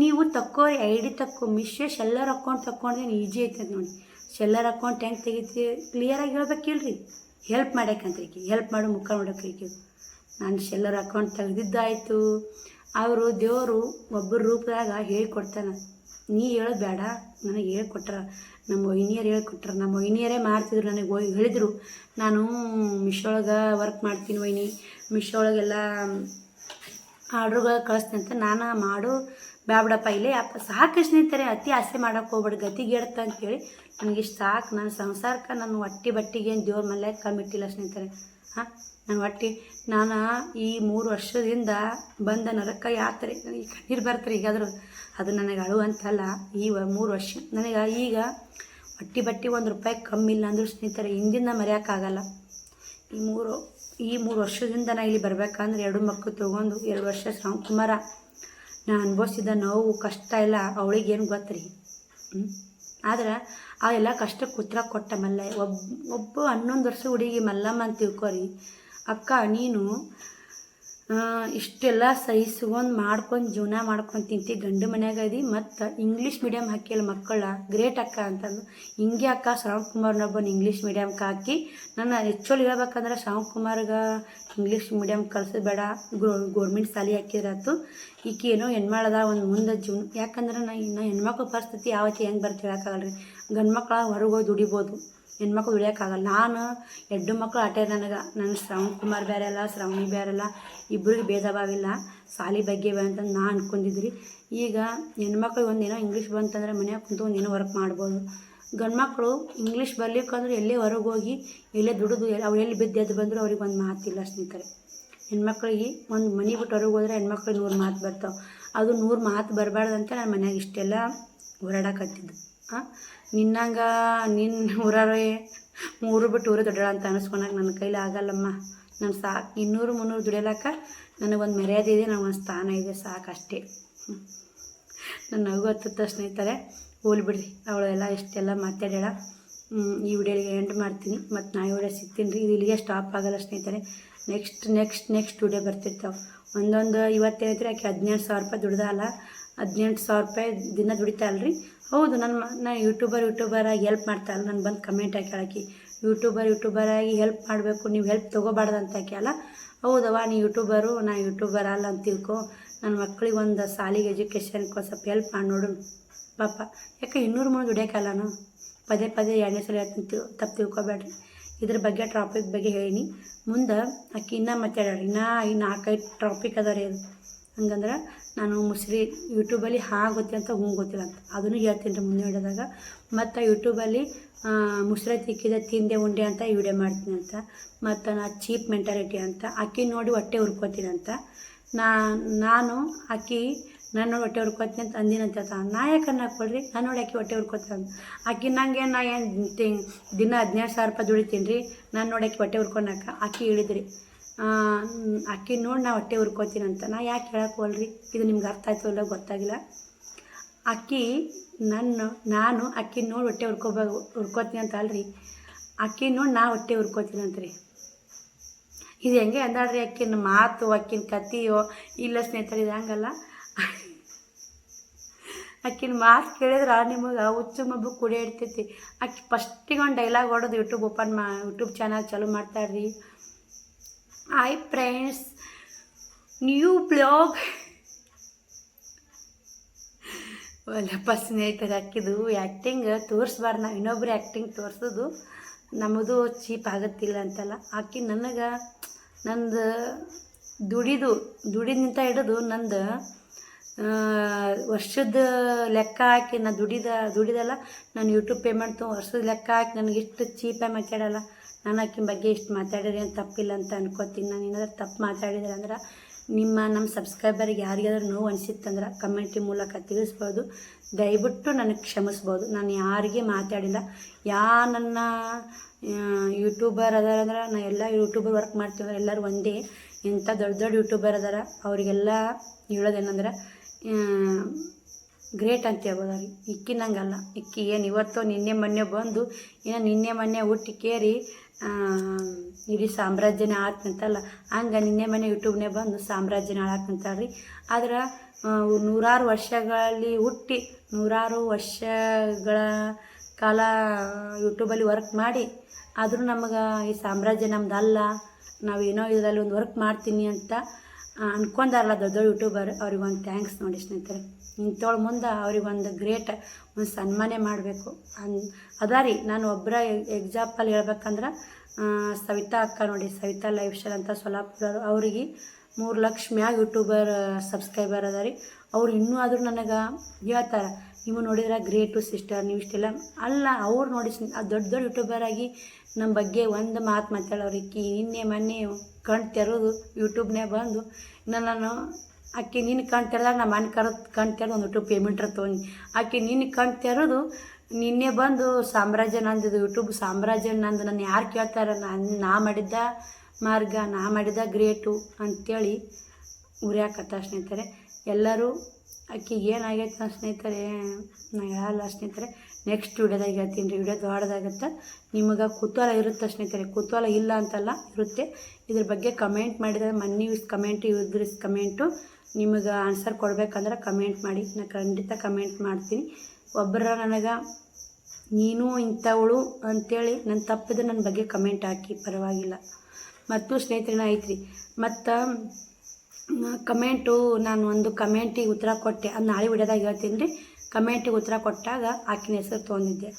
ನೀವು ತಕ್ಕೋರಿ, ID ತಕ್ಕೋ. ಮಿಶೋ ಶೆಲ್ಲರ್ ಅಕೌಂಟ್ ತಕ್ಕೊಂಡ್ರೇನು ಈಜಿ ಐತದ ನೋಡಿ. ಶೆಲ್ಲರ್ ಅಕೌಂಟ್ ಹೆಂಗೆ ತೆಗಿತೀವಿ ಕ್ಲಿಯರಾಗಿ ಹೇಳ್ಬೇಕಿಲ್ರಿ. ಹೆಲ್ಪ್ ಮಾಡ್ಯಾಕಂತ ಹೆಲ್ಪ್ ಮಾಡೋ ಮುಖ ನೋಡೋಕೆ ನಾನು ಶೆಲ್ಲರ್ ಅಕೌಂಟ್ ತೆಗೆದಿದ್ದಾಯಿತು. ಅವರು ದೇವರು ಒಬ್ಬರ ರೂಪದಾಗ ಹೇಳಿಕೊಡ್ತಾನೆ. ನೀ ಹೇಳೋದು ಬೇಡ, ನನಗೆ ಹೇಳ್ಕೊಟ್ರ, ನಮ್ಮ ವೈನಿಯರು ಹೇಳ್ಕೊಟ್ರ. ನಮ್ಮ ವೈನಿಯರೇ ಮಾಡ್ತಿದ್ರು, ನನಗೆ ಹೇಳಿದರು. ನಾನು ಮಿಶೋ ಒಳಗೆ ವರ್ಕ್ ಮಾಡ್ತೀನಿ ವೈನಿ, ಮಿಶೋ ಒಳಗೆಲ್ಲ ಆರ್ಡ್ರುಗಳು ಕಳಿಸ್ತೀನಿ ಅಂತ. ನಾನು ಮಾಡು ಬ್ಯಾಬಿಡಪ್ಪ, ಇಲ್ಲೇ ಸಾಕು ಸ್ನೇಹಿತರೆ, ಅತಿ ಆಸೆ ಮಾಡೋಕೆ ಹೋಗ್ಬೇಡಿ, ಗತಿಗೇಡ್ತ ಅಂತೇಳಿ ನನಗಿಷ್ಟು ಸಾಕು. ನನ್ನ ಸಂಸಾರಕ್ಕೆ ನನ್ನ ಹೊಟ್ಟೆ ಬಟ್ಟಿಗೆ ಏನು ದೇವ್ರ ಮಲ್ಯಾಗ ಕಮ್ಮಿಟ್ಟಿಲ್ಲ ಸ್ನೇಹಿತರೆ. ನಾನು ಈ 3 ವರ್ಷದಿಂದ ಬಂದ ನರಕ ಯಾತ್ರೆ, ನನಗೆ ಕಣ್ಣೀರು ಬರ್ತಾರೆ ಈಗಾದರೂ. ಅದು ನನಗೆ ಅಳು ಅಂತಲ್ಲ, ಈ 3 ವರ್ಷ ನನಗೆ ಈಗ ಹೊಟ್ಟೆ ಬಟ್ಟೆ ₹1 ಕಮ್ಮಿಲ್ಲ ಅಂದರೂ ಸ್ನೇಹಿತರೆ ಹಿಂದಿಂದ ಮರೆಯೋಕ್ಕಾಗಲ್ಲ. ಈ 3 ವರ್ಷದಿಂದ ನಾನು ಇಲ್ಲಿ ಬರ್ಬೇಕಂದ್ರೆ 2 ಮಕ್ಕಳು ತೊಗೊಂಡು 2 ವರ್ಷ ಶ್ರಾವಣಕುಮಾರ ನಾನು ಅನುಭವಿಸಿದ ನೋವು ಕಷ್ಟ ಎಲ್ಲ ಅವಳಿಗೇನು ಗೊತ್ತ್ರಿ. ಆದ್ರೆ ಅವೆಲ್ಲ ಕಷ್ಟಕ್ಕೆ ಉತ್ತರ ಕೊಟ್ಟ ಮಲ್ಲ. ಒಬ್ಬ 11 ವರ್ಷ ಹುಡುಗಿ ಮಲ್ಲಮ್ಮ ಅಂತ ತಿಳ್ಕೊರಿ. ಅಕ್ಕ ನೀನು ಇಷ್ಟೆಲ್ಲ ಸಹಿಸ್ಕೊಂಡು ಮಾಡ್ಕೊಂಡು ಜೀವನ ಮಾಡ್ಕೊಂಡು ತಿಂತಿ, ಗಂಡು ಮನ್ಯಾಗ ಅದಿ, ಮತ್ತು ಇಂಗ್ಲೀಷ್ ಮೀಡಿಯಮ್ ಹಾಕಿಲ್ಲ ಮಕ್ಕಳ, ಗ್ರೇಟ್ ಅಕ್ಕ ಅಂತಂದು. ಹಿಂಗೆ ಅಕ್ಕ ಶ್ರಾವಣಕುಮಾರ್ನೊಬ್ಬನ ಇಂಗ್ಲೀಷ್ ಮೀಡಿಯಮ್ಗೆ ಹಾಕಿ, ನನ್ನ ಆ್ಯಕ್ಚುಲಿ ಹೇಳ್ಬೇಕಂದ್ರೆ ಶ್ರಾವಣಕುಮಾರ್ಗೆ ಇಂಗ್ಲೀಷ್ ಮೀಡಿಯಮ್ ಕಳಿಸ್ಬೇಡ, ಗೋರ್ಮೆಂಟ್ ಶಾಲೆ ಹಾಕಿದ್ರಾತು. ಈಕೆ ಏನೋ ಹೆಣ್ಮಾಳದ ಒಂದು ಮುಂದೆ ಜೀವನ. ಯಾಕಂದ್ರೆ ಇನ್ನು ಹೆಣ್ಮಕ್ಳ ಪರಿಸ್ಥಿತಿ ಯಾವತ್ತಿ ಹೆಂಗೆ ಬರ್ತೀವಿ ಹೇಳೋಕ್ಕಾಗಲ್ಲ ರೀ. ಗಂಡು ಮಕ್ಳು ಹೊರಗೆ ಹೋಗಿ ದುಡಿಬೋದು, ಹೆಣ್ಮಕ್ಳು ದುಡಿಯೋಕ್ಕಾಗಲ್ಲ. ನಾನು 2 ಮಕ್ಕಳು ಆಟೆ ನನಗೆ. ನನ್ನ ಶ್ರಾವಣಕುಮಾರ್ ಬೇರೆ ಅಲ್ಲ, ಶ್ರಾವಣಿ ಬೇರೆ ಅಲ್ಲ, ಇಬ್ಬರಿಗೆ ಭೇದ ಭಾವಿಲ್ಲ, ಶಾಲೆ ಬಗ್ಗೆ ಅಂತಂದು ನಾನು ಅನ್ಕೊಂಡಿದ್ರಿ. ಈಗ ಹೆಣ್ಮಕ್ಳಿಗೆ ಒಂದೇನೋ ಇಂಗ್ಲೀಷ್ ಬಂತಂದ್ರೆ ಮನ್ಯಾಗ ಕುಂತು ಒಂದೇನೋ ವರ್ಕ್ ಮಾಡ್ಬೋದು. ಗಂಡು ಮಕ್ಕಳು ಇಂಗ್ಲೀಷ್ ಬರ್ಲಿಕ್ಕಂದ್ರೆ ಎಲ್ಲೇ ಹೊರಗೆ ಹೋಗಿ ಎಲ್ಲೇ ದುಡಿದು ಅವ್ರು ಎಲ್ಲಿ ಬಿದ್ದು ಬಂದರೂ ಅವ್ರಿಗೆ ಒಂದು ಮಾತಿಲ್ಲ ಸ್ನೇಹಿತರೆ. ಹೆಣ್ಮಕ್ಳಿಗೆ ಒಂದು ಮನೆ ಬಿಟ್ಟು ಹೊರಗೆ ಹೋದ್ರೆ ಹೆಣ್ಮಕ್ಳಿಗೆ 100 ಮಾತು ಬರ್ತಾವೆ. ಅದು 100 ಮಾತು ಬರಬಾರ್ದಂತ ನನ್ನ ಮನ್ಯಾಗ ಇಷ್ಟೆಲ್ಲ ಹೋರಾಡಕತ್ತಿದ್ದು. ನಿನ್ನ ಊರೇ 3 ಬಿಟ್ಟು ಊರೇ ದೊಡ್ಡ ಅಂತ ಅನಿಸ್ಕೊಳಕ್ಕೆ ನನ್ನ ಕೈಲಿ ಆಗಲ್ಲಮ್ಮ. ನಾನು ಸಾಕು 200-300 ದುಡಿಯಲಕ್ಕ ನನಗೊಂದು ಮರ್ಯಾದೆ ಇದೆ, ನನಗೊಂದು ಸ್ಥಾನ ಇದೆ, ಸಾಕಷ್ಟೇ. ನನ್ನ ನಗು ಹತ್ತುತ್ತ ಸ್ನೇಹಿತರೆ. ಹೋಲಿ ಬಿಡ್ರಿ, ಅವಳೆಲ್ಲ ಇಷ್ಟೆಲ್ಲ ಮಾತಾಡ್ಯಾಳ. ಈ ವಿಡಿಯೋಗೆ ಎಂಡ್ ಮಾಡ್ತೀನಿ, ಮತ್ತು ನಾ ವಿಡಿಯೋ ಸಿಗ್ತೀನಿ ರೀ. ಇದು ಇಲ್ಲಿಗೆ ಸ್ಟಾಪ್ ಆಗಲ್ಲ ಸ್ನೇಹಿತರೆ. ನೆಕ್ಸ್ಟ್ ವಿಡಿಯೋ ಬರ್ತಿರ್ತಾವೆ. ಒಂದೊಂದು ಇವತ್ತೇನೈತ್ರಿ, ಆಕೆ 18,000 ರೂಪಾಯಿ ದುಡ್ದಲ್ಲ, 18,000 ರೂಪಾಯಿ ದಿನ ದುಡಿತಾಳಲ್ರಿ. ಹೌದು, ನಾನು ಯೂಟ್ಯೂಬರಾಗಿ ಹೆಲ್ಪ್ ಮಾಡ್ತಾಯಿಲ್ಲ. ನಾನು ಬಂದು ಕಮೆಂಟ್ ಹಾಕಿ ಯೂಟ್ಯೂಬರಾಗಿ ಹೆಲ್ಪ್ ಮಾಡಬೇಕು, ನೀವು ಹೆಲ್ಪ್ ತೊಗೋಬಾರ್ದು ಅಂತ ಹಾಕ್ಯಾಲ. ಹೌದವ, ನೀ ಯೂಟ್ಯೂಬರು, ನಾ ಯೂಟ್ಯೂಬರ್ ಅಲ್ಲ ಅಂತ ತಿಳ್ಕೊ. ನನ್ನ ಮಕ್ಳಿಗೆ ಒಂದು ಶಾಲೆಗೆ ಎಜುಕೇಷನ್ಗೆ ಸ್ವಲ್ಪ ಹೆಲ್ಪ್ ಮಾಡಿ ನೋಡು ಪಾಪ. ಯಾಕೆ 200 ದುಡಿಯೋಕ್ಕಲ್ಲನು. ಪದೇ 2ನೇ ಸಲ ಹೇಳ್ತೀನಿ, ತಪ್ಪು ತಿಳ್ಕೊಬೇಡ್ರಿ. ಇದ್ರ ಬಗ್ಗೆ ಟ್ರಾಫಿಕ್ ಬಗ್ಗೆ ಹೇಳೀನಿ. ಮುಂದೆ ಆಕೆ ಇನ್ನೂ ಮಾತಾಡ್ಯಾಳ, ಇನ್ನೂ 4-5 ಟ್ರಾಫಿಕ್ ಅದ ರೀ. ಅದು ಹಂಗಂದ್ರೆ ನಾನು ಮುಸ್ರಿ ಯೂಟ್ಯೂಬಲ್ಲಿ ಗೊತ್ತಿಲ್ಲ ಅಂತ ಗೊತ್ತಿಲ್ಲ ಅಂತ ಅದನ್ನು ಹೇಳ್ತೀನಿ ರೀ ಮುಂದೆ ವಿಡಿಯೋದಾಗ. ಮತ್ತು ಯೂಟ್ಯೂಬಲ್ಲಿ ಮುಸ್ರೆ ತಿಕ್ಕಿದ ತಿಂದೆ ಉಂಡೆ ಅಂತ ವಿಡಿಯೋ ಮಾಡ್ತೀನಿ ಅಂತ. ಮತ್ತು ನಾ ಚೀಪ್ ಮೆಂಟಾಲಿಟಿ ಅಂತ ಅಕ್ಕಿ ನೋಡಿ ಹೊಟ್ಟೆ ಹುರ್ಕೋತೀನಿ ಅಂತ. ನಾನು ಅಕ್ಕಿ ನಾನು ನೋಡಿ ಹೊಟ್ಟೆ ಹುರ್ಕೋತೀನಿ ಅಂತ ಅಂದಿನಂತ. ನಾ ಯಾಕೆ ಹಾಕ್ಕೊಳ್ರಿ, ನಾನು ನೋಡಿ ಅಕ್ಕಿ ಹೊಟ್ಟೆ ಹುರ್ಕೋತೀನಿ ಅಕ್ಕಿ ನಂಗೆ ನಾ ಏನು ದಿನ 17,000 ರೂಪಾಯಿ ದುಡಿತೀನಿ ರೀ, ನಾನು ನೋಡಿ ಅಕ್ಕಿ ಹೊಟ್ಟೆ ಹುರ್ಕೊಳಕ. ಅಕ್ಕಿ ಹೇಳಿದ್ರಿ ಅಕ್ಕಿ ನೋಡಿ ನಾ ಹೊಟ್ಟೆ ಹುರ್ಕೋತೀನಿ ಅಂತ. ನಾ ಯಾಕೆ ಹೇಳಕ್ಕೆ ಇದು ನಿಮ್ಗೆ ಅರ್ಥ ಆಯ್ತು ಇಲ್ಲ ಗೊತ್ತಾಗಿಲ್ಲ. ಅಕ್ಕಿ ನಾನು ಅಕ್ಕಿ ನೋಡಿ ಹೊಟ್ಟೆ ಹುರ್ಕೋತೀನಿ ಅಂತ ಅಲ್ರಿ, ಅಕ್ಕಿ ನೋಡಿ ನಾ ಹೊಟ್ಟೆ ಹುರ್ಕೋತೀನಿ ಅಂತ ರೀ. ಇದು ಹೆಂಗೆ ಅಂದಾಡ್ರಿ, ಅಕ್ಕಿನ ಮಾತು ಅಕ್ಕಿನ ಕಥೆಯೋ ಇಲ್ಲ ಸ್ನೇಹಿತರೆ, ಇದು ಹಂಗಲ್ಲ. ಅಕ್ಕಿನ ಮಾತು ಕೇಳಿದ್ರೆ ನಿಮಗೆ ಹುಚ್ಚು ಮಬ್ಬು ಕುಡಿ ಇಡ್ತೈತಿ. ಅಕ್ಕಿ ಫಸ್ಟಿಗೆ ಒಂದು ಡೈಲಾಗ್ ಹೊಡೋದು ಯೂಟ್ಯೂಬ್ ಚಾನಲ್ ಚಾಲೂ ಮಾಡ್ತಾರ್ರಿ. Hi friends, new blog. ಒಲ್ಲಪ್ಪ ಸ್ನೇಹಿತರೆ, ಅಕ್ಕಿದು ಆ್ಯಕ್ಟಿಂಗ್ ತೋರಿಸ್ಬಾರ್ದು, ನಾವು ಇನ್ನೊಬ್ರು ಆ್ಯಕ್ಟಿಂಗ್ ತೋರಿಸೋದು ನಮ್ಮದು ಚೀಪ್ ಆಗುತ್ತಿಲ್ಲ ಅಂತಲ್ಲ. ಆಕಿ ನನಗೆ ನಂದು ದುಡಿದಿಂತ ಹಿಡಿದು ನಂದು ವರ್ಷದ ಲೆಕ್ಕ ಹಾಕಿ ನಾನು ದುಡಿದಲ್ಲ, ನಾನು ಯೂಟ್ಯೂಬ್ ಪೇಮೆಂಟ್ ವರ್ಷದ ಲೆಕ್ಕ ಹಾಕಿ ನನಗೆ ಇಷ್ಟು ಚೀಪಾಗಿ ಮಾತಾಡಲ್ಲ. ನಾನು ಆಕಿನ ಬಗ್ಗೆ ಇಷ್ಟು ಮಾತಾಡಿದ್ರೆ ಏನು ತಪ್ಪಿಲ್ಲ ಅಂತ ಅನ್ಕೋತೀನಿ. ನಾನು ಏನಾದರೂ ತಪ್ಪು ಮಾತಾಡಿದ್ರೆ ಅಂದ್ರೆ ನಮ್ಮ ಸಬ್ಸ್ಕ್ರೈಬರಿಗೆ ಯಾರಿಗಾದ್ರೂ ನೋವು ಅನಿಸಿತ್ತಂದ್ರೆ ಕಮೆಂಟಿ ಮೂಲಕ ತಿಳಿಸ್ಬೋದು. ದಯವಿಟ್ಟು ನನಗೆ ಕ್ಷಮಿಸ್ಬೋದು. ನಾನು ಯಾರಿಗೆ ಮಾತಾಡಿಲ್ಲ. ನನ್ನ ಯೂಟ್ಯೂಬರ್ ಅದಾರಂದ್ರೆ ನಾನು ಎಲ್ಲ ಯೂಟ್ಯೂಬರ್ ವರ್ಕ್ ಮಾಡ್ತೀವಿ, ಎಲ್ಲರೂ ಒಂದೇ. ಇಂಥ ದೊಡ್ಡ ಯೂಟ್ಯೂಬರ್ ಅದಾರ ಅವರಿಗೆಲ್ಲ ಹೇಳೋದೇನಂದ್ರೆ ಗ್ರೇಟ್ ಅಂತ ಹೇಳ್ಬೋದು ಅವ್ರಿಗೆ. ಇಕ್ಕಿ ನಂಗಲ್ಲ, ಇಕ್ಕಿ ಏನು ಇವತ್ತು ನಿನ್ನೆ ಮೊನ್ನೆ ಬಂದು ನಿನ್ನೆ ಮೊನ್ನೆ ಹುಟ್ಟಿ ಕೇರಿ ಇಡೀ ಸಾಮ್ರಾಜ್ಯನೇ ಆಳ್ತಂತಲ್ಲ, ಹಂಗೆ ನಿನ್ನೆ ಮೊನ್ನೆ ಯೂಟ್ಯೂಬ್ನೇ ಬಂದು ಸಾಮ್ರಾಜ್ಯನ ಆಳಾಕಂತಾಳ್ರಿ. ಆದ್ರೆ 100 ವರ್ಷಗಳಲ್ಲಿ ಹುಟ್ಟಿ 100 ವರ್ಷಗಳ ಕಾಲ ಯೂಟ್ಯೂಬಲ್ಲಿ ವರ್ಕ್ ಮಾಡಿ ಆದರೂ ನಮಗೆ ಈ ಸಾಮ್ರಾಜ್ಯ ನಮ್ದಲ್ಲ, ನಾವೇನೋ ಇದರಲ್ಲಿ ಒಂದು ವರ್ಕ್ ಮಾಡ್ತೀನಿ ಅಂತ ಅನ್ಕೊಂಡಾರಲ್ಲ ದೊಡ್ಡ ಯೂಟ್ಯೂಬರ್, ಅವ್ರಿಗೊಂದು ಥ್ಯಾಂಕ್ಸ್ ನೋಡಿ ಸ್ನೇಹಿತರೆ. ಇಂಥವಳ ಮುಂದೆ ಅವ್ರಿಗೊಂದು ಗ್ರೇಟ್ ಒಂದು ಸನ್ಮಾನ ಮಾಡಬೇಕು ಅದಾರಿ. ನಾನು ಒಬ್ಬರ ಎಕ್ಸಾಂಪಲ್ ಹೇಳ್ಬೇಕಂದ್ರೆ ಸವಿತಾ ಅಕ್ಕ ನೋಡಿ, ಸವಿತಾ ಲೈಫ್ ಸ್ಟೈಲ್ ಅಂತ ಸೊಲ್ಲಾಪುರ, ಅವರಿಗೆ 3 ಲಕ್ಷ ಮ್ಯಾಗ ಯೂಟ್ಯೂಬರ್ ಸಬ್ಸ್ಕ್ರೈಬರ್ ಅದ ರೀ. ಅವ್ರು ಇನ್ನೂ ಆದರೂ ನನಗೆ ಹೇಳ್ತಾರೆ, ನೀವು ನೋಡಿದ್ರೆ ಗ್ರೇಟು ಸಿಸ್ಟರ್, ನೀವು ಇಷ್ಟೆಲ್ಲ ಅಲ್ಲ. ಅವ್ರು ನೋಡಿ ದೊಡ್ಡ ಯೂಟ್ಯೂಬರ್ ಆಗಿ ನಮ್ಮ ಬಗ್ಗೆ ಒಂದು ಮಾತು ಮಾತಾಡೋರಿಗೆ ನಿನ್ನೆ ಮೊನ್ನೆ ಕಣ್ ತೆರೋದು ಯೂಟ್ಯೂಬ್ನೇ ಬಂದು ನಾನು ಆಕೆ ನಿನ್ನ ಕಣ್ ತೆರೆದಾಗ ನಮ್ಮ ಮನೆ ಕಣ್ ತೆರೆದು ಒಂದು ಯೂಟ್ಯೂಬ್ ಪೇಮೆಂಟ್ ತೊಗೊಂಡು ಆಕೆ ನಿನ್ನ ಕಣ್ ತೆರೆದು ನಿನ್ನೆ ಬಂದು ಸಾಮ್ರಾಜ್ಯ ನಂದಿದ್ದು ಯೂಟ್ಯೂಬ್ ಸಾಮ್ರಾಜ್ಯ ನಂದು. ನಾನು ಯಾರು ಕೇಳ್ತಾರೆ, ನಾ ಮಾಡಿದ್ದ ಮಾರ್ಗ, ನಾ ಮಾಡಿದ ಗ್ರೇಟು ಅಂಥೇಳಿ ಉರಿಯಾಕತ್ತ ಸ್ನೇಹಿತರೆ. ಎಲ್ಲರೂ ಆಕೆಗೆ ಏನಾಗೈತೆ ಸ್ನೇಹಿತರೆ ನಾ ಹೇಳಲ್ಲ ಸ್ನೇಹಿತರೆ, ನೆಕ್ಸ್ಟ್ ವಿಡಿಯೋದಾಗ ಹೇಳ್ತೀನಿ ರೀ. ವಿಡಿಯೋ ದೊಡ್ಡದಾಗತ್ತೆ, ನಿಮಗೆ ಕುತೂಹಲ ಇರುತ್ತೆ ಸ್ನೇಹಿತರೆ, ಕುತೂಹಲ ಇಲ್ಲ ಅಂತಲ್ಲ ಇರುತ್ತೆ. ಇದ್ರ ಬಗ್ಗೆ ಕಮೆಂಟ್ ಮಾಡಿದರೆ ಇದ್ರ ಕಮೆಂಟು ನಿಮಗೆ ಆನ್ಸರ್ ಕೊಡಬೇಕಂದ್ರೆ ಕಮೆಂಟ್ ಮಾಡಿ, ನಾನು ಖಂಡಿತ ಕಮೆಂಟ್ ಮಾಡ್ತೀನಿ. ಒಬ್ಬರ ನನಗೆ ನೀನು ಇಂಥವಳು ಅಂಥೇಳಿ ನನ್ನ ತಪ್ಪಿದ್ರೆ ನನ್ನ ಬಗ್ಗೆ ಕಮೆಂಟ್ ಹಾಕಿ, ಪರವಾಗಿಲ್ಲ. ಮತ್ತು ಸ್ನೇಹಿತರೇನ ಐತ್ರಿ, ಮತ್ತು ಕಮೆಂಟು ನಾನು ಒಂದು ಕಮೆಂಟಿಗೆ ಉತ್ತರ ಕೊಟ್ಟೆ, ಅದು ನಾಳೆ ವಿಡಿಯೋದಾಗ ಹೇಳ್ತೀನಿ ರೀ. ಕಮೆಂಟಿಗೆ ಉತ್ತರ ಕೊಟ್ಟಾಗ ಆಕಿನ ಹೆಸರು ತೊಗೊಂಡಿದ್ದೆ.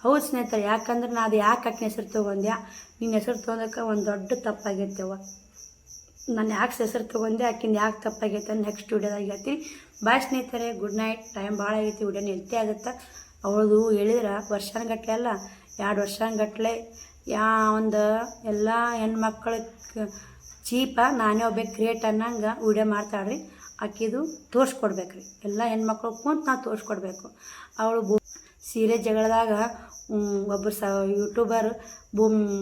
ಹೌದು ಸ್ನೇಹಿತರೆ, ಯಾಕಂದ್ರೆ ನಾನು ಅದು ಯಾಕೆ ಆಕಿನ ಹೆಸರು ತೊಗೊಂಡೆ, ನಿನ್ನ ಹೆಸರು ತೊಗೊಂಡಕ್ಕೆ ಒಂದು ದೊಡ್ಡ ತಪ್ಪಾಗೈತೆವ. ನಾನು ಯಾಕೆ ಹೆಸರು ತೊಗೊಂಡೆ, ಆಕಿನ ಯಾಕೆ ತಪ್ಪಾಗೈತೆ ಅಂತ ನೆಕ್ಸ್ಟ್ ವಿಡಿಯೋದಾಗ ಹೇಳ್ತೀನಿ. ಬಾಯ್ ಸ್ನೇಹಿತರೆ, ಗುಡ್ ನೈಟ್. ಟೈಮ್ ಭಾಳ ಆಗೈತಿ, ವಿಡಿಯೋನ ಎಲ್ತಿ ಆಗುತ್ತೆ. ಅವಳದು ಹೇಳಿದ್ರೆ ವರ್ಷಾನುಗಟ್ಟಲೆ ಅಲ್ಲ, 2 ವರ್ಷಾನುಗಟ್ಟಲೆ ಒಂದು ಎಲ್ಲ ಹೆಣ್ಮಕ್ಳಿಗೆ ಚೀಪ, ನಾನೇ ಒಬ್ಬ ಕ್ರಿಯೇಟ್ ಅನ್ನಂಗೆ ವಿಡಿಯೋ ಮಾಡ್ತಾಳ್ರಿ. ಆಕಿದು ತೋರಿಸ್ಕೊಡ್ಬೇಕ್ರಿ, ಎಲ್ಲ ಹೆಣ್ಮಕ್ಳು ಕುಂತು ನಾವು ತೋರಿಸ್ಕೊಡ್ಬೇಕು. ಅವಳು ಸೀರೆ ಜಗಳದಾಗ ಒಬ್ಬರು ಯೂಟ್ಯೂಬರ್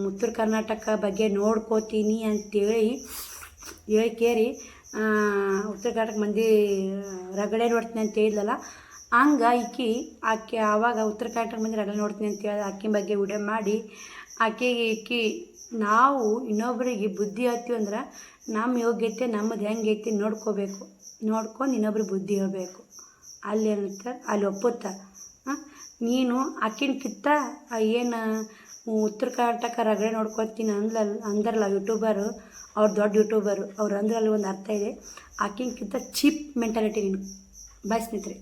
ಉತ್ತರ ಕರ್ನಾಟಕ ಬಗ್ಗೆ ನೋಡ್ಕೋತೀನಿ ಅಂತೇಳಿ ಕೇರಿ ಉತ್ತರ ಕರ್ನಾಟಕ ಮಂದಿ ರಗಳೆ ನೋಡ್ತೀನಿ ಅಂತ ಹೇಳಿದ್ಲಲ್ಲ, ಹಂಗೆ ಆಕೆ ಆವಾಗ ಉತ್ತರ ಕರ್ನಾಟಕ ಮಂದಿ ರಗಳೆ ನೋಡ್ತೀನಿ ಅಂತ ಹೇಳಿ ಆಕಿನ ಬಗ್ಗೆ ವಿಡಿಯೋ ಮಾಡಿ ಆಕೆಗೆ ನಾವು ಇನ್ನೊಬ್ಬರಿಗೆ ಬುದ್ಧಿ ಹೇಳ್ತೀವಿ ಅಂದ್ರೆ ನಮ್ಮ ಯೋಗ್ಯತೆ ನಮ್ಮದು ಹೆಂಗೈತಿ ನೋಡ್ಕೋಬೇಕು, ನೋಡ್ಕೊಂಡು ಇನ್ನೊಬ್ರಿಗೆ ಬುದ್ಧಿ ಹೇಳಬೇಕು. ಅಲ್ಲಿ ಏನಂತ ಅಲ್ಲಿ ಒಪ್ಪುತ್ತ ನೀನು ಆಕಿನ್ಕಿಂತ ಏನು ಉತ್ತರ ಕರ್ನಾಟಕ ರಗಳೆ ನೋಡ್ಕೊತೀನಿ ಅಂದ್ರಲ್ಲ ಯೂಟ್ಯೂಬರು, ಅವ್ರು ದೊಡ್ಡ ಯೂಟ್ಯೂಬರು, ಅವ್ರು ಅಂದ್ರಲ್ಲಿ ಒಂದು ಅರ್ಥ ಇದೆ. ಆಕಿನ್ಕಿಂತ ಚೀಪ್ ಮೆಂಟಾಲಿಟಿ ನೀನು. ಬಾಯ್ ಸ್ನೇಹಿತರೆ.